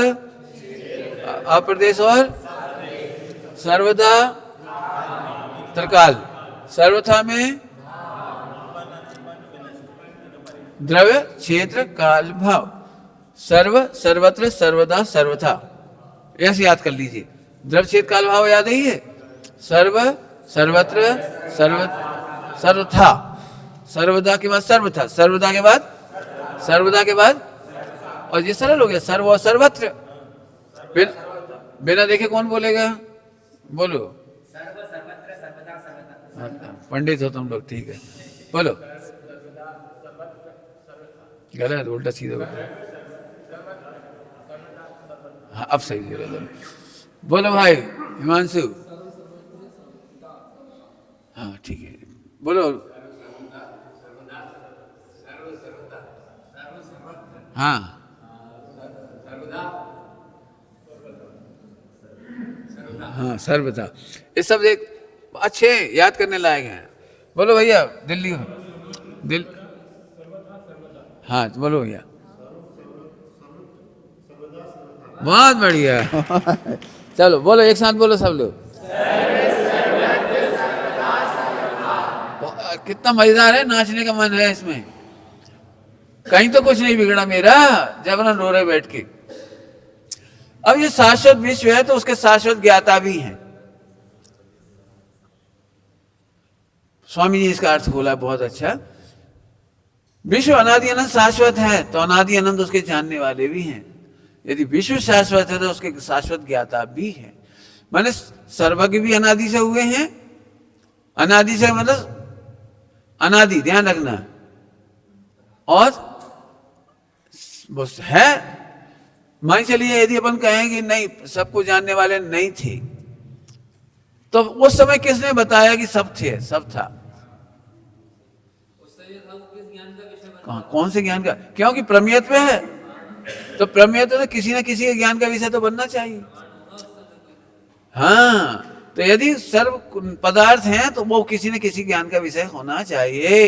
अप्रदेश और सर्वदा, त्रिकाल। सर्वथा में द्रव्य क्षेत्र काल भाव। सर्व, सर्वत्र, सर्वदा, सर्वथा, ऐसे याद कर लीजिए। द्रव्य क्षेत्र काल भाव याद है। सर्व, सर्वत्र, सर्वथा, सर्वदा के बाद सर्वथा, सर्वदा के बाद सर्वदा के बाद, और ये सरल हो गया सर्व और सर्वत्र। बिना देखे कौन बोलेगा? बोलो। पंडित हो तुम लोग, ठीक है, बोलो। गलत, उल्टा सीधा। हाँ, अब सही बोलो। बोलो भाई हिमांशु। हाँ ठीक है, बोलो। हाँ, हाँ सर्वथा। ये सब एक अच्छे याद करने लायक हैं। बोलो भैया दिल्ली दिल हाँ बोलो भैया, बहुत बढ़िया। चलो बोलो एक साथ बोलो सब लोग। कितना मजेदार है, नाचने का मन है इसमें। कहीं तो कुछ नहीं बिगड़ा मेरा, जबरन रो रहे बैठ के। अब ये शाश्वत विश्व है तो उसके शाश्वत ज्ञाता भी हैं। स्वामी जी इसका अर्थ खोला बहुत अच्छा। विश्व अनादि अनंत शाश्वत है तो अनादि अनंत उसके जानने वाले भी हैं। यदि विश्व शाश्वत है तो उसके शाश्वत ज्ञाता भी है। माने सर्वज्ञ भी अनादि से हुए हैं। अनादि से मतलब अनादि, ध्यान रखना। और बस है, मान चलिए यदि अपन कहें कि नहीं सबको जानने वाले नहीं थे, तो उस समय किसने बताया कि सब थे? सब था। कौन से ज्ञान का? क्योंकि प्रमेयत्व है, तो प्रमेयत्व तो किसी न किसी के ज्ञान का विषय तो बनना चाहिए। हाँ, तो यदि सर्व पदार्थ हैं तो वो किसी न किसी ज्ञान का विषय होना चाहिए।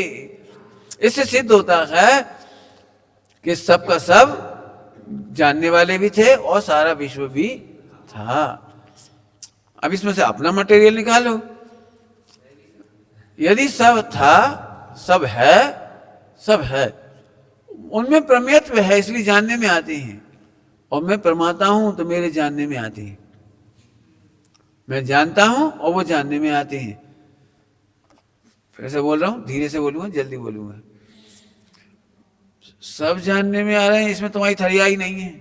इससे सिद्ध होता है कि सब का सब जानने वाले भी थे और सारा विश्व भी था। अब इसमें से अपना मटेरियल निकालो। यदि सब था, सब है, सब है, उनमें प्रमेयत्व है इसलिए जानने में आते हैं। और मैं प्रमाता हूं तो मेरे जानने में आते हैं। मैं जानता हूं और वो जानने में आते हैं। फिर से बोल रहा हूं, धीरे से बोलूंगा, जल्दी बोलूंगा। सब जानने में आ रहे हैं, इसमें तुम्हारी थरियाई नहीं है।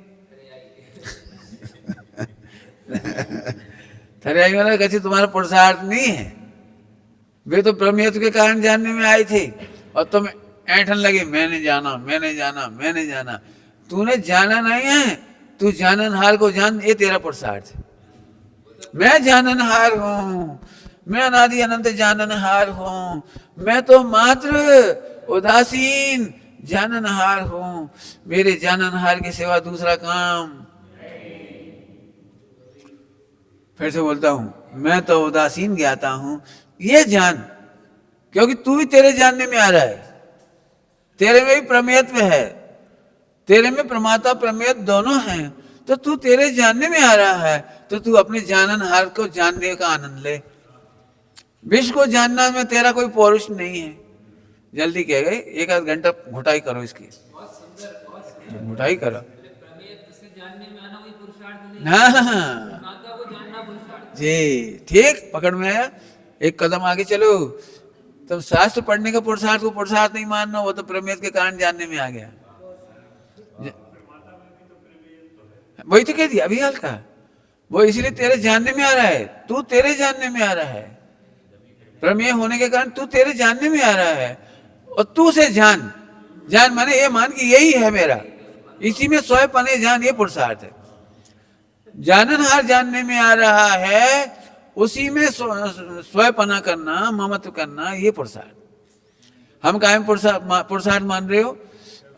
थरियाई वाला कैसे तुम्हारा पुरुषार्थ नहीं है। वे तो प्रमेयत्व के कारण जानने में आए थे और तुम ऐठन लगे मैंने जाना, मैंने जाना, मैंने जाना। तूने जाना नहीं है, तू जाननहार को जान, ये तेरा पुरुषार्थ है। मैं जाननहार हूं, मैं अनादि अनंत जाननहार हूं, मैं तो मात्र उदासीन जाननहार हूं, मेरे जाननहार के सिवा दूसरा काम। फिर से बोलता हूं, मैं तो उदासीन ज्ञाता हूं, ये जान, क्योंकि तू भी तेरे जानने में आ रहा है। तेरे में भी प्रमेयत्व है, तेरे में प्रमाता प्रमेयत दोनों हैं, तो तू तेरे जानने में आ रहा है, तो तू अपने जाननहार को जानने का आनंद ले। विश्व को जानना में तेरा कोई पौरुष नहीं है। जल्दी कह गए, एक आध घंटा घुटाई करो इसकी। मोटाई करो। हाँ हाँ हाँ। जी ठीक, पकड़ में आया। एक कदम आगे चलो। तब शास्त्र पढ़ने का पुरुषार्थ को पुरुषार्थ नहीं मानना, वो तो प्रमेय के कारण जानने में आ गया। वही तो कह दिया अभी हाल का, वो इसलिए तेरे जानने में आ रहा है, तू तेरे जानने में आ रहा है, प्रमेय होने के कारण तू तेरे जानने में आ रहा है। और तू से जान, जान माने ये मान कि यही है मेरा, इसी में स्वयं पने जान, ये पुरुषार्थ है। जाननहार जानने में आ रहा है, उसी में स्वयंपना करना, ममत्व करना, ये पुरुषार्थ। हम कायम पुरुषार्थ मान रहे हो?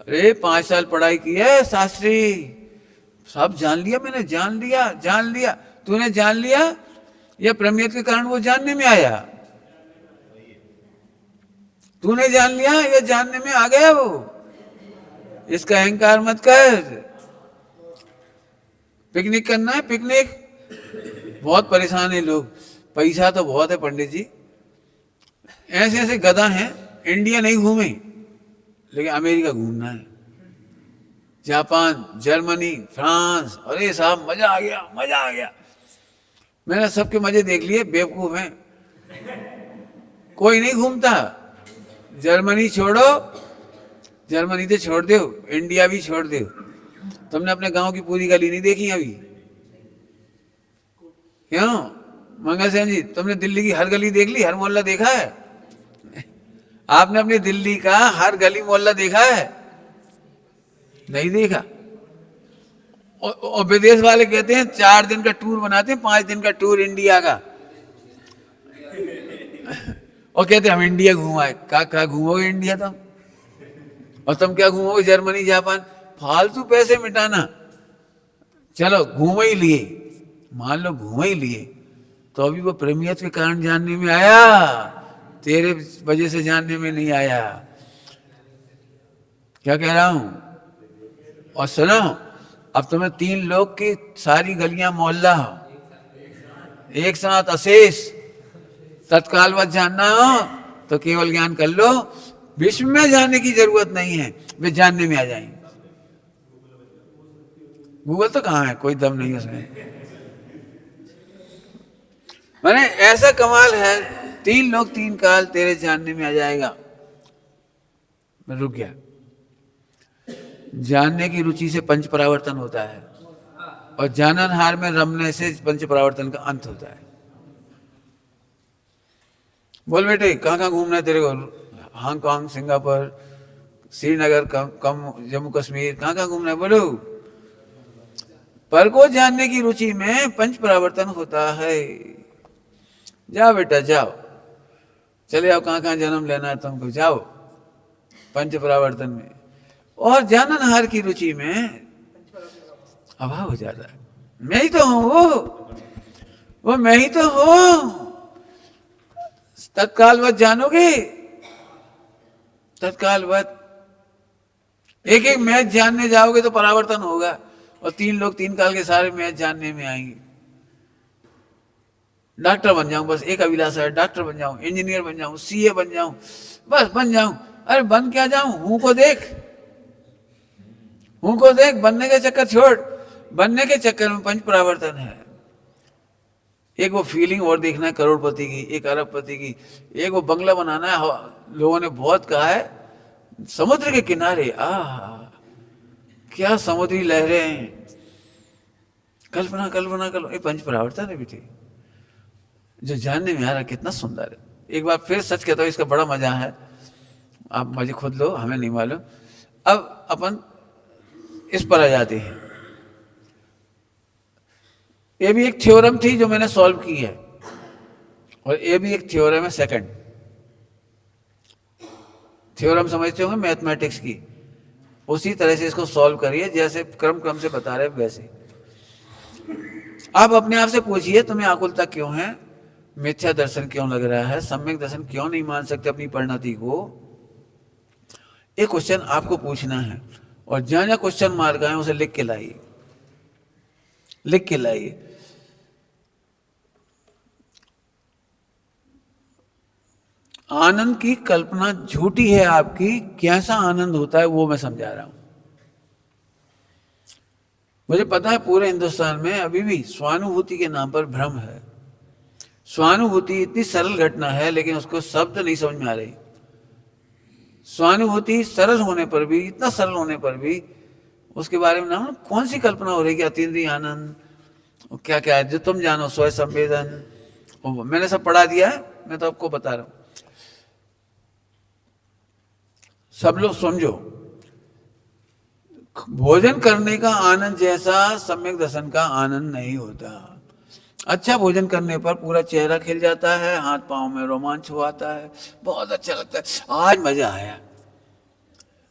अरे 5 साल पढ़ाई की है शास्त्री, सब जान लिया मैंने, जान लिया, जान लिया। तूने जान लिया या प्रमेय के कारण वो जानने में आया? तूने जान लिया या जानने में आ गया वो? इसका अहंकार मत कर। पिकनिक करना है, पिकनिक। बहुत परेशान है लोग, पैसा तो बहुत है पंडित जी, ऐसे ऐसे गधा हैं, इंडिया नहीं घूमे लेकिन अमेरिका घूमना है, जापान, जर्मनी, फ्रांस। अरे साहब मजा आ गया, मजा आ गया। मैंने सबके मजे देख लिए, बेवकूफ हैं, कोई नहीं घूमता। जर्मनी छोड़ो, जर्मनी तो छोड़ दो, इंडिया भी छोड़ दो। तुमने अपने गांव की पूरी गली नहीं देखी अभी? क्यों मंगल सेन जी, तुमने दिल्ली की हर गली देख ली, हर मोहल्ला देखा है? आपने अपनी दिल्ली का हर गली मोहल्ला देखा है? नहीं देखा। और विदेश वाले कहते हैं 4 दिन का टूर बनाते हैं, 5 दिन का टूर इंडिया का, और कहते हैं हम इंडिया घुमाए। कहा घूमोगे इंडिया तुम? और तुम क्या घूमोगे जर्मनी, जापान? फालतू पैसे मिटाना। चलो घूम ही लिए, मान लो घूम ही लिए, तो अभी वो प्रेमियत के कारण जानने में आया, तेरे वजह से जानने में नहीं आया। क्या कह रहा हूं? और सुनो, अब तुम्हें 3 लोग की सारी गलियां मोहल्ला एक साथ अशेष तत्काल वत जानना हो तो केवल ज्ञान कर लो, विश्व में जाने की जरूरत नहीं है, वे जानने में आ जाएंगे। गूगल तो कहाँ है, कोई दम नहीं है उसमें। मैंने ऐसा कमाल है, 3 लोग 3 काल तेरे जानने में आ जाएगा। मैं रुक गया। जानने की रुचि से पंच परावर्तन होता है, और जाननहार में रमने से पंच परावर्तन का अंत होता है। बोल बेटे कहाँ कहाँ घूमना है तेरे को? हांगकांग, सिंगापुर, श्रीनगर, कम जम्मू कश्मीर, कहाँ कहाँ घूमना है बोलो? पर को जानने की रुचि में पंच परावर्तन होता है। जाओ बेटा जाओ, चले आओ, कहाँ कहाँ जन्म लेना है तुमको, जाओ पंच परावर्तन में। और जाननहार की रुचि में अभाव हो जाता है। मैं ही तो हूं वो मैं ही तो हूं। तत्कालवत जानोगे, तत्कालवत एक एक मैच जानने जाओगे तो परावर्तन होगा, और 3 लोग 3 काल के सारे मैच जानने में आएंगे। डॉक्टर बन जाऊं बस, एक अभिलाषा है, डॉक्टर बन जाऊं, इंजीनियर बन जाऊं, सीए बन जाऊं, बस बन जाऊं। अरे बन क्या जाऊं, हूं को देख, हूं को देख, बनने के चक्कर छोड़। बनने के चक्कर में पंच परावर्तन है। एक वो फीलिंग और देखना है करोड़पति की, एक अरबपति की, एक वो बंगला बनाना है। लोगों ने बहुत कहा है समुद्र के किनारे, क्या समुद्री लहरें हैं, कल्पना कल्पना कल्पना। ये पंच परावर्तन है बेटी, जो जानने में आ रहा कितना सुंदर है। एक बार फिर सच कहता हूं, इसका बड़ा मजा है, आप मजे खुद लो, हमें नहीं मालूम। अब अपन इस पर आ जाते हैं। ये भी एक थ्योरम थी जो मैंने सॉल्व की है, और ये भी एक थ्योरम है सेकंड। थ्योरम समझते होंगे मैथमेटिक्स की, उसी तरह से इसको सॉल्व करिए, जैसे क्रम क्रम से बता रहे वैसे। आप अपने आप से पूछिए तुम्हें आकुलता क्यों है, मिथ्या दर्शन क्यों लग रहा है, सम्यक दर्शन क्यों नहीं मान सकते अपनी परिणति को। एक क्वेश्चन आपको पूछना है, और जहां जहां क्वेश्चन मार्क आए उसे लिख के लाइए, लिख के लाइए। आनंद की कल्पना झूठी है आपकी, कैसा आनंद होता है वो मैं समझा रहा हूं। मुझे पता है पूरे हिंदुस्तान में अभी भी स्वानुभूति के नाम पर भ्रम है। स्वानुभूति इतनी सरल घटना है, लेकिन उसको शब्द नहीं समझ में आ रही। स्वानुभूति सरल होने पर भी, इतना सरल होने पर भी उसके बारे में ना कौन सी कल्पना हो रही कि अतीन्द्रिय आनंद, क्या क्या है जो तुम जानो, स्वयं संवेदन, मैंने सब पढ़ा दिया है, मैं तो आपको बता रहा हूं। सब लोग समझो, भोजन करने का आनंद जैसा सम्यक दर्शन का आनंद नहीं होता। अच्छा भोजन करने पर पूरा चेहरा खिल जाता है, हाथ पांव में रोमांच हो आता है, बहुत अच्छा लगता है, आज मजा आया।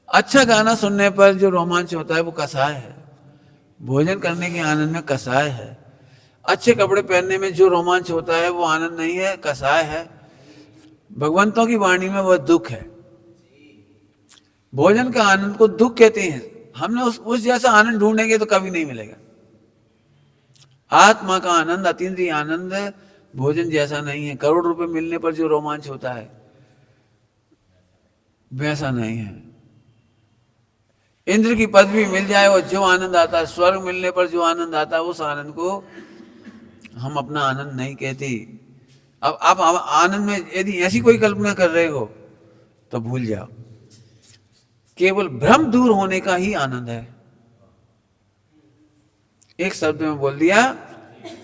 अच्छा गाना सुनने पर जो रोमांच होता है वो कसाय है। भोजन करने के आनंद में कसाय है। अच्छे कपड़े पहनने में जो रोमांच होता है वो आनंद नहीं है, कसाय है। भगवंतों की वाणी में वह दुख है। भोजन का आनंद को दुख कहते हैं। हमने उस जैसा आनंद ढूंढेंगे तो कभी नहीं मिलेगा। आत्मा का आनंद, अतीन्द्रिय आनंद भोजन जैसा नहीं है। करोड़ रुपए मिलने पर जो रोमांच होता है वैसा नहीं है। इंद्र की पदवी मिल जाए और जो आनंद आता है, स्वर्ग मिलने पर जो आनंद आता है, उस आनंद को हम अपना आनंद नहीं कहते। अब आप आनंद में यदि ऐसी कोई कल्पना कर रहे हो तो भूल जाओ। केवल भ्रम दूर होने का ही आनंद है। एक शब्द में बोल दिया,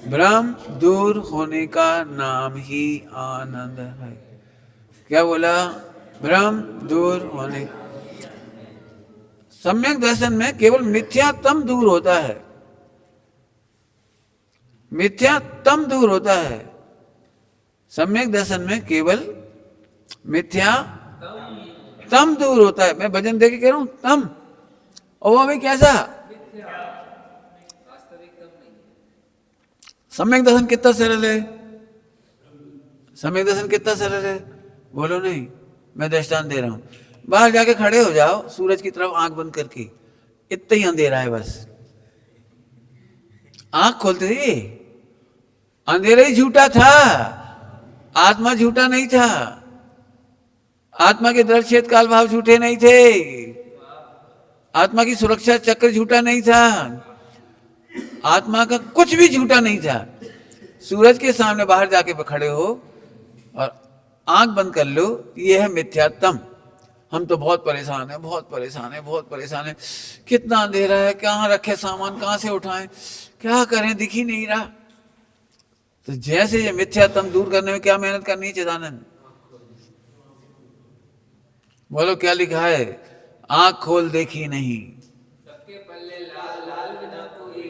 भ्रम दूर होने का नाम ही आनंद है। क्या बोला? भ्रम दूर होने। सम्यक दर्शन में केवल मिथ्यात्म दूर होता है। मिथ्यात्म दूर होता है। सम्यक दर्शन में केवल मिथ्या तम दूर होता है। मैं भजन देके कह रहा हूं तम, और वो भी कैसा? सम्यक दर्शन कितना सरल है? सम्यक दर्शन कितना सरल है? बोलो नहीं। मैं दृष्टांत दे रहा हूं। बाहर जाके खड़े हो जाओ सूरज की तरफ आंख बंद करके, इतना ही अंधेरा है बस। आंख खोलते ही अंधेरा ही झूठा था, आत्मा झूठा नहीं था। आत्मा के दृढ़ काल भाव झूठे नहीं थे। आत्मा की सुरक्षा चक्र झूठा नहीं था। आत्मा का कुछ भी झूठा नहीं था। सूरज के सामने बाहर जाके खड़े हो और आंख बंद कर लो, ये है मिथ्यात्म। हम तो बहुत परेशान है, बहुत परेशान है, बहुत परेशान है। कितना अंधेरा है, कहाँ रखे सामान, कहाँ से उठाएं, क्या करें, दिख ही नहीं रहा। तो जैसे ये मिथ्यात्म दूर करने में क्या मेहनत करनी है चिदानंद? बोलो क्या लिखा है? आंख खोल देखी नहीं। सबके पल्ले लाल लाल बिना कोई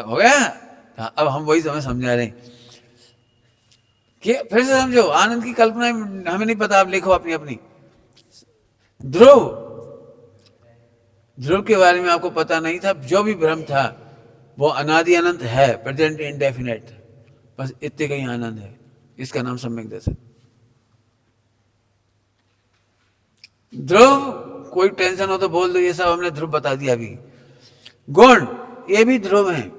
हो गया। अब हम वही समझा रहे हैं कि फिर से समझो, आनंद की कल्पना हमें नहीं पता, आप लिखो अपनी अपनी। ध्रुव, ध्रुव के बारे में आपको पता नहीं था। जो भी भ्रम था वो अनादि अनंत है, प्रेजेंट इंडेफिनेट, बस इतने का ही आनंद है। इसका नाम सम्यक दर्शन। ध्रुव, कोई टेंशन हो तो बोल दो, ये सब हमने ध्रुव बता दिया। अभी गुण, ये भी ध्रुव है।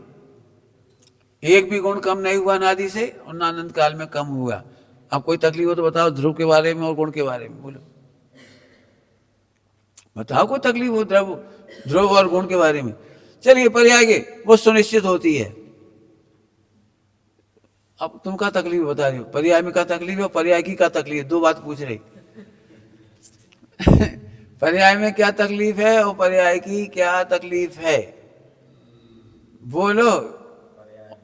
एक भी गुण कम नहीं हुआ अनादि से, और आनंद काल में कम हुआ। अब कोई तकलीफ हो तो बताओ ध्रुव के बारे में और गुण के बारे में, बोलो बताओ कोई तकलीफ हो ध्रुव और गुण के बारे में। चलिए पर्याय के, वो सुनिश्चित होती है। अब तुम क्या तकलीफ बता रहे हो? पर्याय में क्या तकलीफ है, पर्याय की क्या तकलीफ है? दो बात पूछ रहे। पर्याय में क्या तकलीफ है और पर्याय की क्या तकलीफ है, बोलो।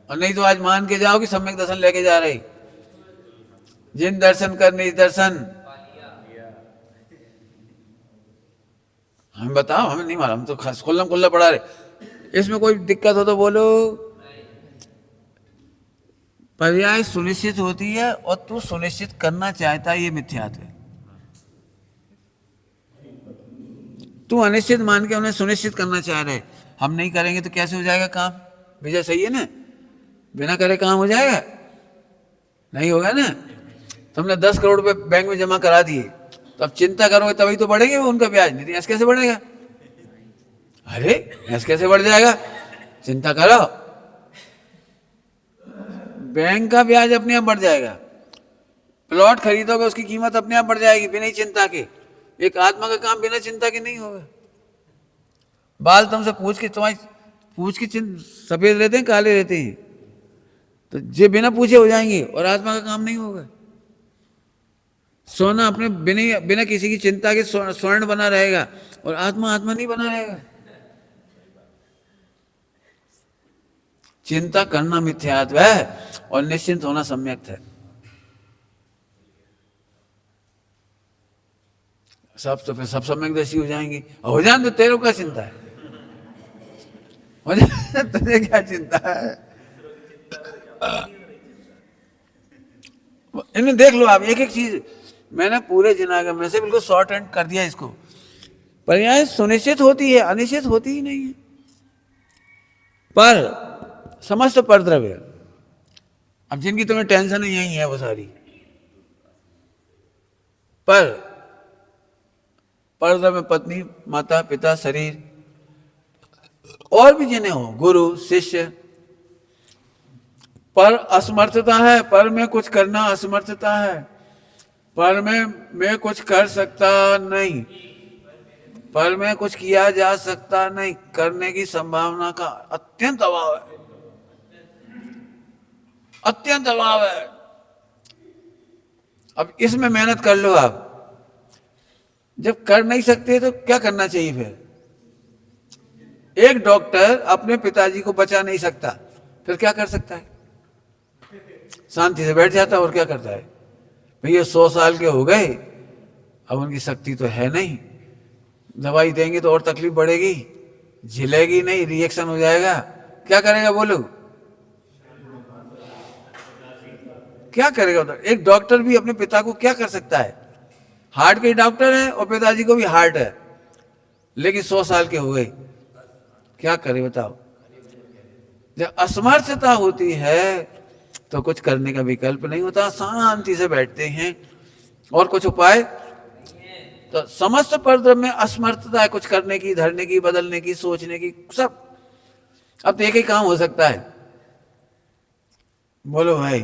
और नहीं तो आज मान के जाओ कि सम्यक दर्शन लेके जा रहे। जिन दर्शन कर निज दर्शन, हमें बताओ, हमें नहीं मालूम, हम तो खुल्लम खुल्ला पढ़ा रहे। इसमें कोई दिक्कत हो तो बोलो। पर्याय सुनिश्चित होती है और तू सुनिश्चित करना चाहता है, ये मिथ्यात्व है। तू अनिश्चित मान के उन्हें सुनिश्चित करना चाह रहे। हम नहीं करेंगे तो कैसे हो जाएगा काम? विजय सही है ना? बिना करे काम हो जाएगा? नहीं होगा ना। तुमने 10 करोड़ रुपए बैंक में जमा करा दिए, तो अब चिंता करोगे तभी तो बढ़ेंगे वो उनका ब्याज, नहीं ऐसे कैसे बढ़ेगा? अरे ऐसे कैसे बढ़ जाएगा? चिंता करो, बैंक का ब्याज अपने आप बढ़ जाएगा। प्लॉट खरीदोगे उसकी कीमत अपने आप बढ़ जाएगी बिना चिंता के। एक आत्मा का काम बिना चिंता के नहीं होगा। बाल तुमसे पूछ के, तुम्हारी पूछ के चिन्ह सफेद रहते हैं काले रहते हैं, तो ये बिना पूछे हो जाएंगे और आत्मा का काम नहीं होगा। सोना अपने बिना बिना किसी की चिंता के स्वर्ण बना रहेगा और आत्मा आत्मा नहीं बना रहेगा। चिंता करना मिथ्यात्व है और निश्चिंत होना सम्यक है। सब तो फिर सब सम्यक दर्शी हो जाएंगे। हो जाए तो तेरे को क्या चिंता है, हो जाए तुझे क्या चिंता है। इन्हें देख लो आप, एक एक चीज मैंने पूरे जिनागम में से बिल्कुल शॉर्ट एंड कर दिया इसको। पर्याय सुनिश्चित होती है, अनिश्चित होती ही नहीं है। पर समस्त परद्रव्य, अब जिनकी तुम्हें टेंशन यही है वो सारी, पर परद्रव्य पत्नी, माता पिता, शरीर, और भी जिन्हें हो, गुरु शिष्य, पर असमर्थता है, पर में कुछ करना असमर्थता है, पर मैं कुछ कर सकता नहीं, पर में कुछ किया जा सकता नहीं, करने की संभावना का अत्यंत अभाव है, अत्यंत अभाव है। अब इसमें मेहनत कर लो आप। जब कर नहीं सकते तो क्या करना चाहिए फिर? एक डॉक्टर अपने पिताजी को बचा नहीं सकता, फिर क्या कर सकता है? शांति से बैठ जाता है और क्या करता है? भैया 100 साल के हो गए, अब उनकी शक्ति तो है नहीं, दवाई देंगे तो और तकलीफ बढ़ेगी, झिलेगी नहीं, रिएक्शन हो जाएगा, क्या करेगा बोलो? क्या करेगा? एक डॉक्टर भी अपने पिता को क्या कर सकता है? हार्ट के डॉक्टर है और पिताजी को भी हार्ट है, लेकिन 100 साल के हो गए, क्या करे बताओ? जब असमर्थता होती है तो कुछ करने का विकल्प नहीं होता, शांति से बैठते हैं और कुछ उपाय। तो समस्त परद्रव्य में असमर्थता है कुछ करने की, धरने की, बदलने की, सोचने की, सब। अब तो एक ही काम हो सकता है, बोलो भाई,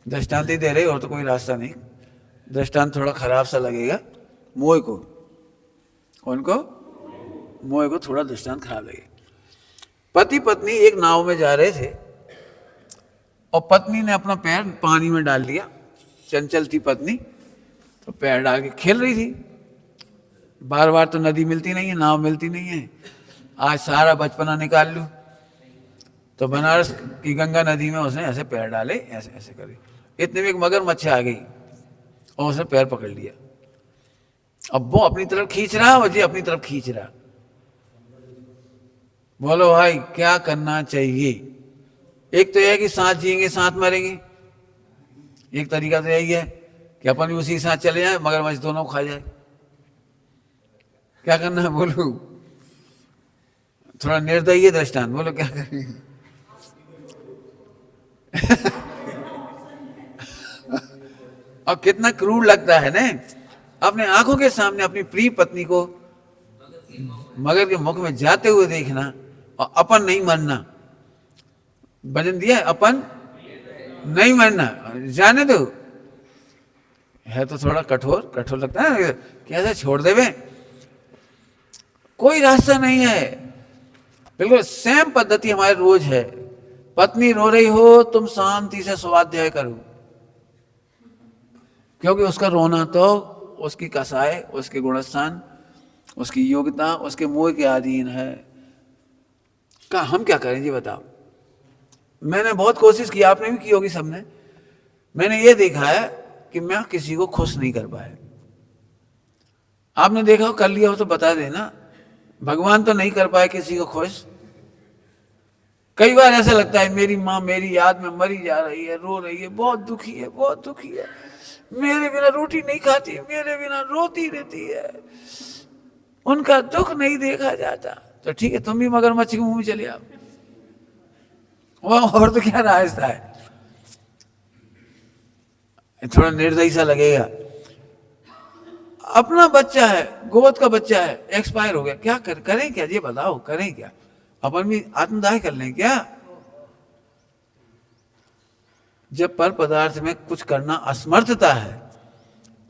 दृष्टांत ही दे रहे और तो कोई रास्ता नहीं। दृष्टांत थोड़ा खराब सा लगेगा, मोह को, उनको मोह को थोड़ा दृष्टांत खराब लगेगा। पति पत्नी एक नाव में जा रहे थे और पत्नी ने अपना पैर पानी में डाल दिया, चंचल थी पत्नी, तो पैर डाल के खेल रही थी। बार बार तो नदी मिलती नहीं है, नाव मिलती नहीं है, आज सारा बचपना निकाल लूं, तो बनारस की गंगा नदी में उसने ऐसे पैर डाले, ऐसे ऐसे करे, इतने में एक मगरमच्छ आ गई और उसने पैर पकड़ लिया। अब वो अपनी तरफ खींच रहा और जी अपनी तरफ खींच रहा। बोलो भाई क्या करना चाहिए? एक तो यह है कि साथ जिएंगे साथ मरेंगे, एक तरीका तो यही है कि अपन भी उसी साथ चले जाए, मगरमच्छ दोनों खा जाए। क्या करना है बोलो? थोड़ा निर्दयी दृष्टांत, बोलो क्या करें? और कितना क्रूर लगता है ना, अपने आंखों के सामने अपनी प्रिय पत्नी को मगर के मुख में जाते हुए देखना और अपन नहीं मरना। वचन दिया है, अपन नहीं मरना, जाने दो। है तो थोड़ा कठोर कठोर लगता है, कैसे छोड़ देवे? कोई रास्ता नहीं है, बिल्कुल सेम पद्धति हमारे रोज है। पत्नी रो रही हो, तुम शांति से स्वाध्याय करो, क्योंकि उसका रोना तो उसकी कसाई, उसके गुणस्थान, उसकी योग्यता, उसके मोह के अधीन है। का हम क्या करें जी बताओ? मैंने बहुत कोशिश की, आपने भी की होगी, सबने। मैंने ये देखा है कि मैं किसी को खुश नहीं कर पाया। आपने देखा हो, कर लिया हो तो बता देना। भगवान तो नहीं कर पाए किसी को खुश। कई बार ऐसा लगता है मेरी माँ मेरी याद में मरी जा रही है, रो रही है, बहुत दुखी है, बहुत दुखी है, मेरे बिना रोटी नहीं खाती, मेरे बिना रोती रहती है, उनका दुख नहीं देखा जाता। तो ठीक है, तुम भी मगरमच्छ के मुंह में चले आओ, और तो क्या रास्ता है? थोड़ा निर्दयी सा लगेगा। अपना बच्चा है, गोद का बच्चा है, एक्सपायर हो गया, क्या करें क्या? ये बताओ, करें क्या? अपन भी आत्मदाह कर लें क्या? जब पर पदार्थ में कुछ करना असमर्थता है,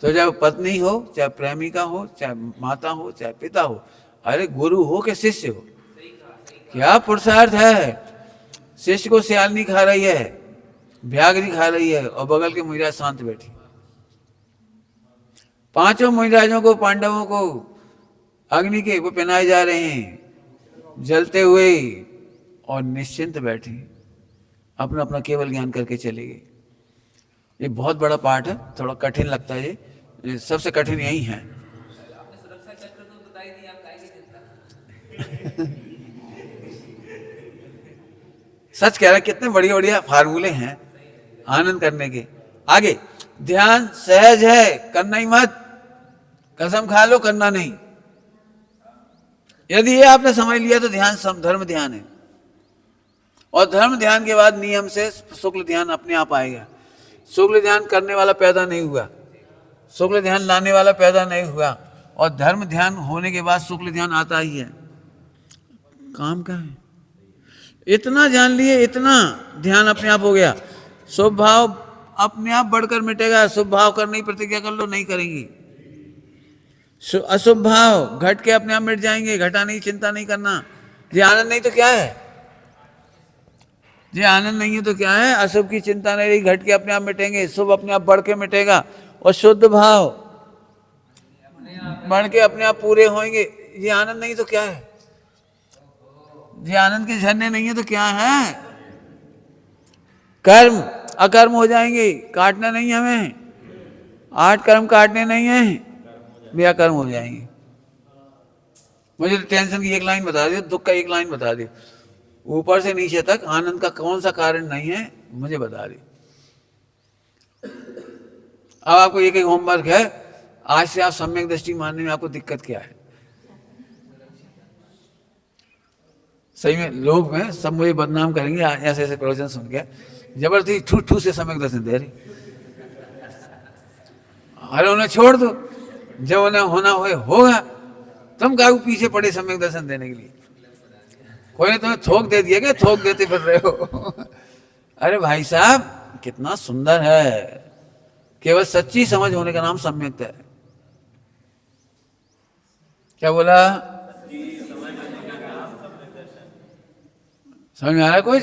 तो चाहे पत्नी हो, चाहे प्रेमिका हो, चाहे माता हो, चाहे पिता हो, अरे गुरु हो कि शिष्य हो, क्या पुरुषार्थ है। शिष्य को सियाल नहीं खा रही है, भ्यागरी खा रही है, और बगल के मुनिराज शांत बैठी। पांचों मुनिराजों को, पांडवों को अग्नि के वो पहनाए जा रहे हैं जलते हुए, और निश्चिंत बैठी अपना अपना केवल ज्ञान करके चले गए। ये बहुत बड़ा पाठ है, थोड़ा कठिन लगता है, ये सबसे कठिन यही है। सच कह रहा है, कितने बढ़िया बढ़िया फार्मूले हैं आनंद करने के। आगे, ध्यान सहज है, करना ही मत, कसम खा लो करना नहीं। यदि ये आपने समझ लिया तो ध्यान धर्म ध्यान है, और धर्म ध्यान के बाद नियम से शुक्ल ध्यान अपने आप आएगा। शुक्ल ध्यान करने वाला पैदा नहीं हुआ, शुक्ल ध्यान लाने वाला पैदा नहीं हुआ, और धर्म ध्यान होने के बाद शुक्ल ध्यान आता ही है। काम का है, इतना जान लिए, इतना ध्यान अपने आप हो गया। शुभ भाव अपने आप बढ़कर मिटेगा। शुभ भाव करने की प्रतिज्ञा कर लो, नहीं करेंगी। अशुभ भाव घट के अपने आप मिट जाएंगे, घटा नहीं, चिंता नहीं करना। ये आनंद नहीं तो क्या है, ये आनंद नहीं है तो क्या है। अशुभ की चिंता नहीं रही, घट के अपने आप मिटेंगे, शुभ अपने आप बढ़ के मिटेगा, और शुद्ध भाव बढ़ के अपने आप पूरे होंगे। ये आनंद नहीं तो क्या है, ये आनंद के झरने नहीं है तो क्या है। कर्म अकर्म हो जाएंगे, काटना नहीं हमें, 8 कर्म काटने नहीं है, वे अकर्म हो जाएंगे। मुझे तो टेंशन की एक लाइन बता दियो, दुख का एक लाइन बता दियो, ऊपर से नीचे तक आनंद का कौन सा कारण नहीं है मुझे बता दी। अब आपको एक होमवर्क है, आज से आप सम्यक दृष्टि मानने में आपको दिक्कत क्या है। सही में लोग में सब मुझे बदनाम करेंगे ऐसे ऐसे प्रवचन सुन के, जबरदस्ती ठू ठू से सम्यक दर्शन दे रही। अरे उन्हें छोड़ दो, जब उन्हें होना होगा, तुम काहे पीछे पड़े सम्यक दर्शन देने के लिए। कोई ने तुम्हें थोक दे दिया क्या, थोक देते फिर रहे हो। अरे भाई साहब कितना सुंदर है, केवल सच्ची समझ होने का नाम सम्यक है। क्या बोला, समझ में आ रहा है कुछ।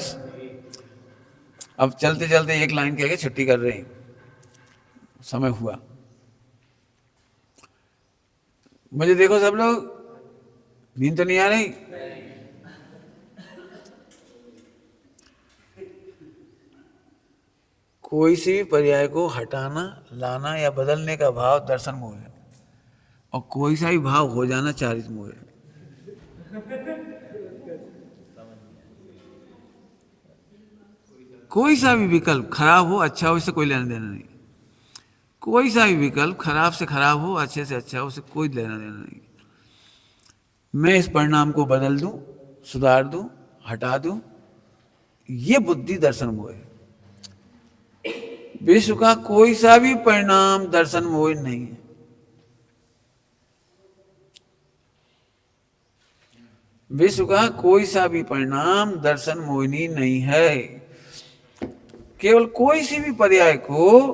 अब चलते चलते एक लाइन कह के छुट्टी कर रहे हैं, समय हुआ। मुझे देखो सब लोग, नींद तो नहीं आ रही। कोई सी भी पर्याय को हटाना, लाना या बदलने का भाव दर्शन मोह है, और कोई सा भी भाव हो जाना चारित्र मोह है। कोई सा भी विकल्प खराब हो अच्छा हो, इससे कोई लेना देना नहीं। कोई सा भी विकल्प खराब से खराब हो, अच्छे से अच्छा हो, उससे कोई लेना देना नहीं। मैं इस परिणाम को बदल दूं, सुधार दूं, हटा दूं, ये बुद्धि दर्शन मोह है। विश्व का कोई सा भी परिणाम दर्शन मोह नहीं है। विश्व का कोई सा भी परिणाम दर्शन मोहिनी नहीं है। केवल कोई सी भी पर्याय को,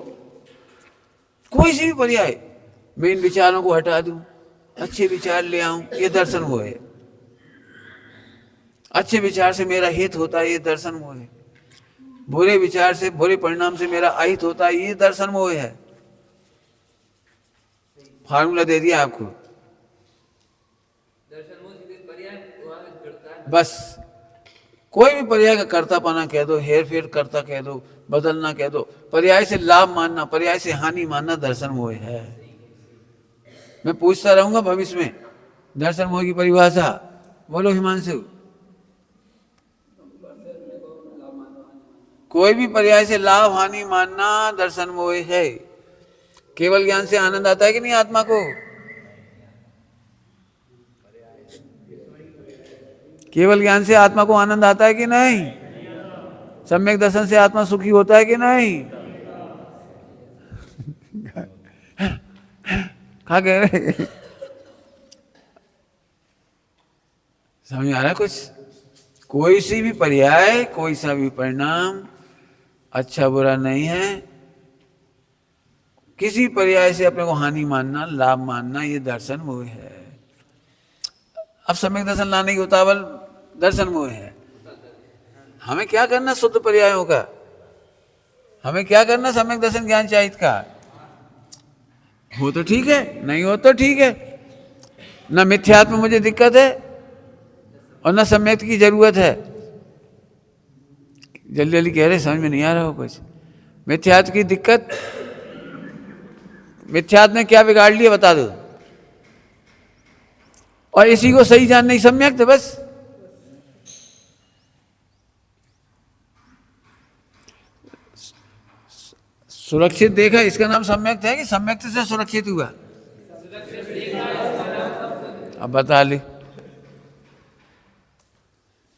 कोई सी भी पर्याय, मैं इन विचारों को हटा दूं, अच्छे विचार ले आऊं, ये दर्शन मोह है। अच्छे विचार से मेरा हित होता है, ये दर्शन मोह है। बुरे विचार से, बुरे परिणाम से मेरा अहित होता है, ये दर्शन मोह है। फार्मूला दे दिया आपको, बस कोई भी पर्याय का कर्तापना कह दो, हेर फेर करता कह दो, बदलना कह दो, पर्याय से लाभ मानना, पर्याय से हानि मानना दर्शन मोह है। मैं पूछता रहूंगा भविष्य में दर्शन मोह की परिभाषा, बोलो हिमांशु। कोई भी पर्याय से लाभ हानि मानना दर्शन मोह है। केवल ज्ञान से आनंद आता है कि नहीं आत्मा को? केवल ज्ञान से आत्मा को आनंद आता है कि नहीं? सम्यक दर्शन से आत्मा सुखी होता है कि नहीं? क्या कह रहे? समझ आ रहा है कुछ? कोई सी भी पर्याय, कोई सा भी परिणाम अच्छा बुरा नहीं है। किसी पर्याय से अपने को हानि मानना, लाभ मानना, ये दर्शन मोह है। अब सम्यक दर्शन लाने की उतावल दर्शन मोह है। हमें क्या करना शुद्ध पर्यायों का, हमें क्या करना सम्यक दर्शन ज्ञान चाहित का। हो तो ठीक है, नहीं हो तो ठीक है। न मिथ्यात्व में मुझे दिक्कत है और न सम्यक की जरूरत है। जल्दी जल्दी कह रहे, समझ में नहीं आ रहा हो कुछ। मिथ्यात्व की दिक्कत, मिथ्यात्व ने क्या बिगाड़ लिया बता दो, और इसी को सही जानने की सम्यक तो बस। सुरक्षित देखा, इसका नाम सम्यक है कि सम्यक से सुरक्षित हुआ? अब बता ले,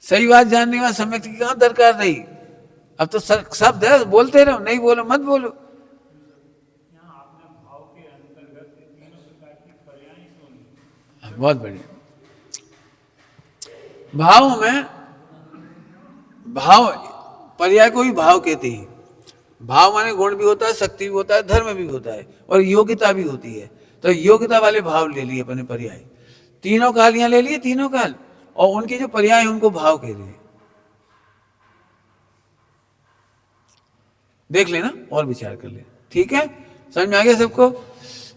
सही बात जानने के बाद सम्यक की कहां दरकार रही। अब तो शब्द है, बोलते रहो, नहीं बोलो मत बोलो। बहुत बढ़िया। भाव में, भाव पर्याय को ही भाव कहते हैं। भाव माने गुण भी होता है, शक्ति भी होता है, धर्म भी होता है और योग्यता भी होती है। तो योग्यता वाले भाव ले लिए अपने पर्याय, तीनों काल यहां ले लिए, तीनों काल, और उनके जो पर्याय है उनको भाव कह रहे। देख लेना और विचार कर ले, ठीक है? समझ में आ गया सबको?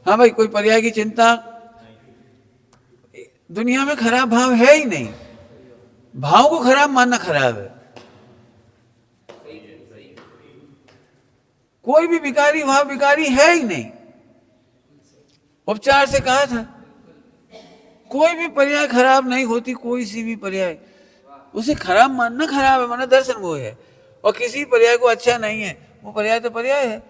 हाँ भाई, कोई पर्याय की चिंता, दुनिया में खराब भाव है ही नहीं। भाव को खराब मानना खराब है। कोई भी विकारी भाव विकारी है ही नहीं। उपचार से कहा था, कोई भी पर्याय खराब नहीं होती, कोई सी भी पर्याय, उसे खराब मानना खराब है, माना दर्शन वो है। और किसी पर्याय को अच्छा नहीं है, वो पर्याय तो पर्याय है,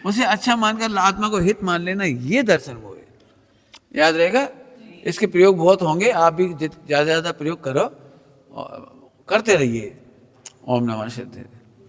उसे अच्छा मानकर आत्मा को हित मान लेना, ये दर्शन वो है। याद रहेगा? इसके प्रयोग बहुत होंगे, आप भी ज्यादा ज्यादा प्रयोग करो और करते रहिए। ओम नमः शिवाय।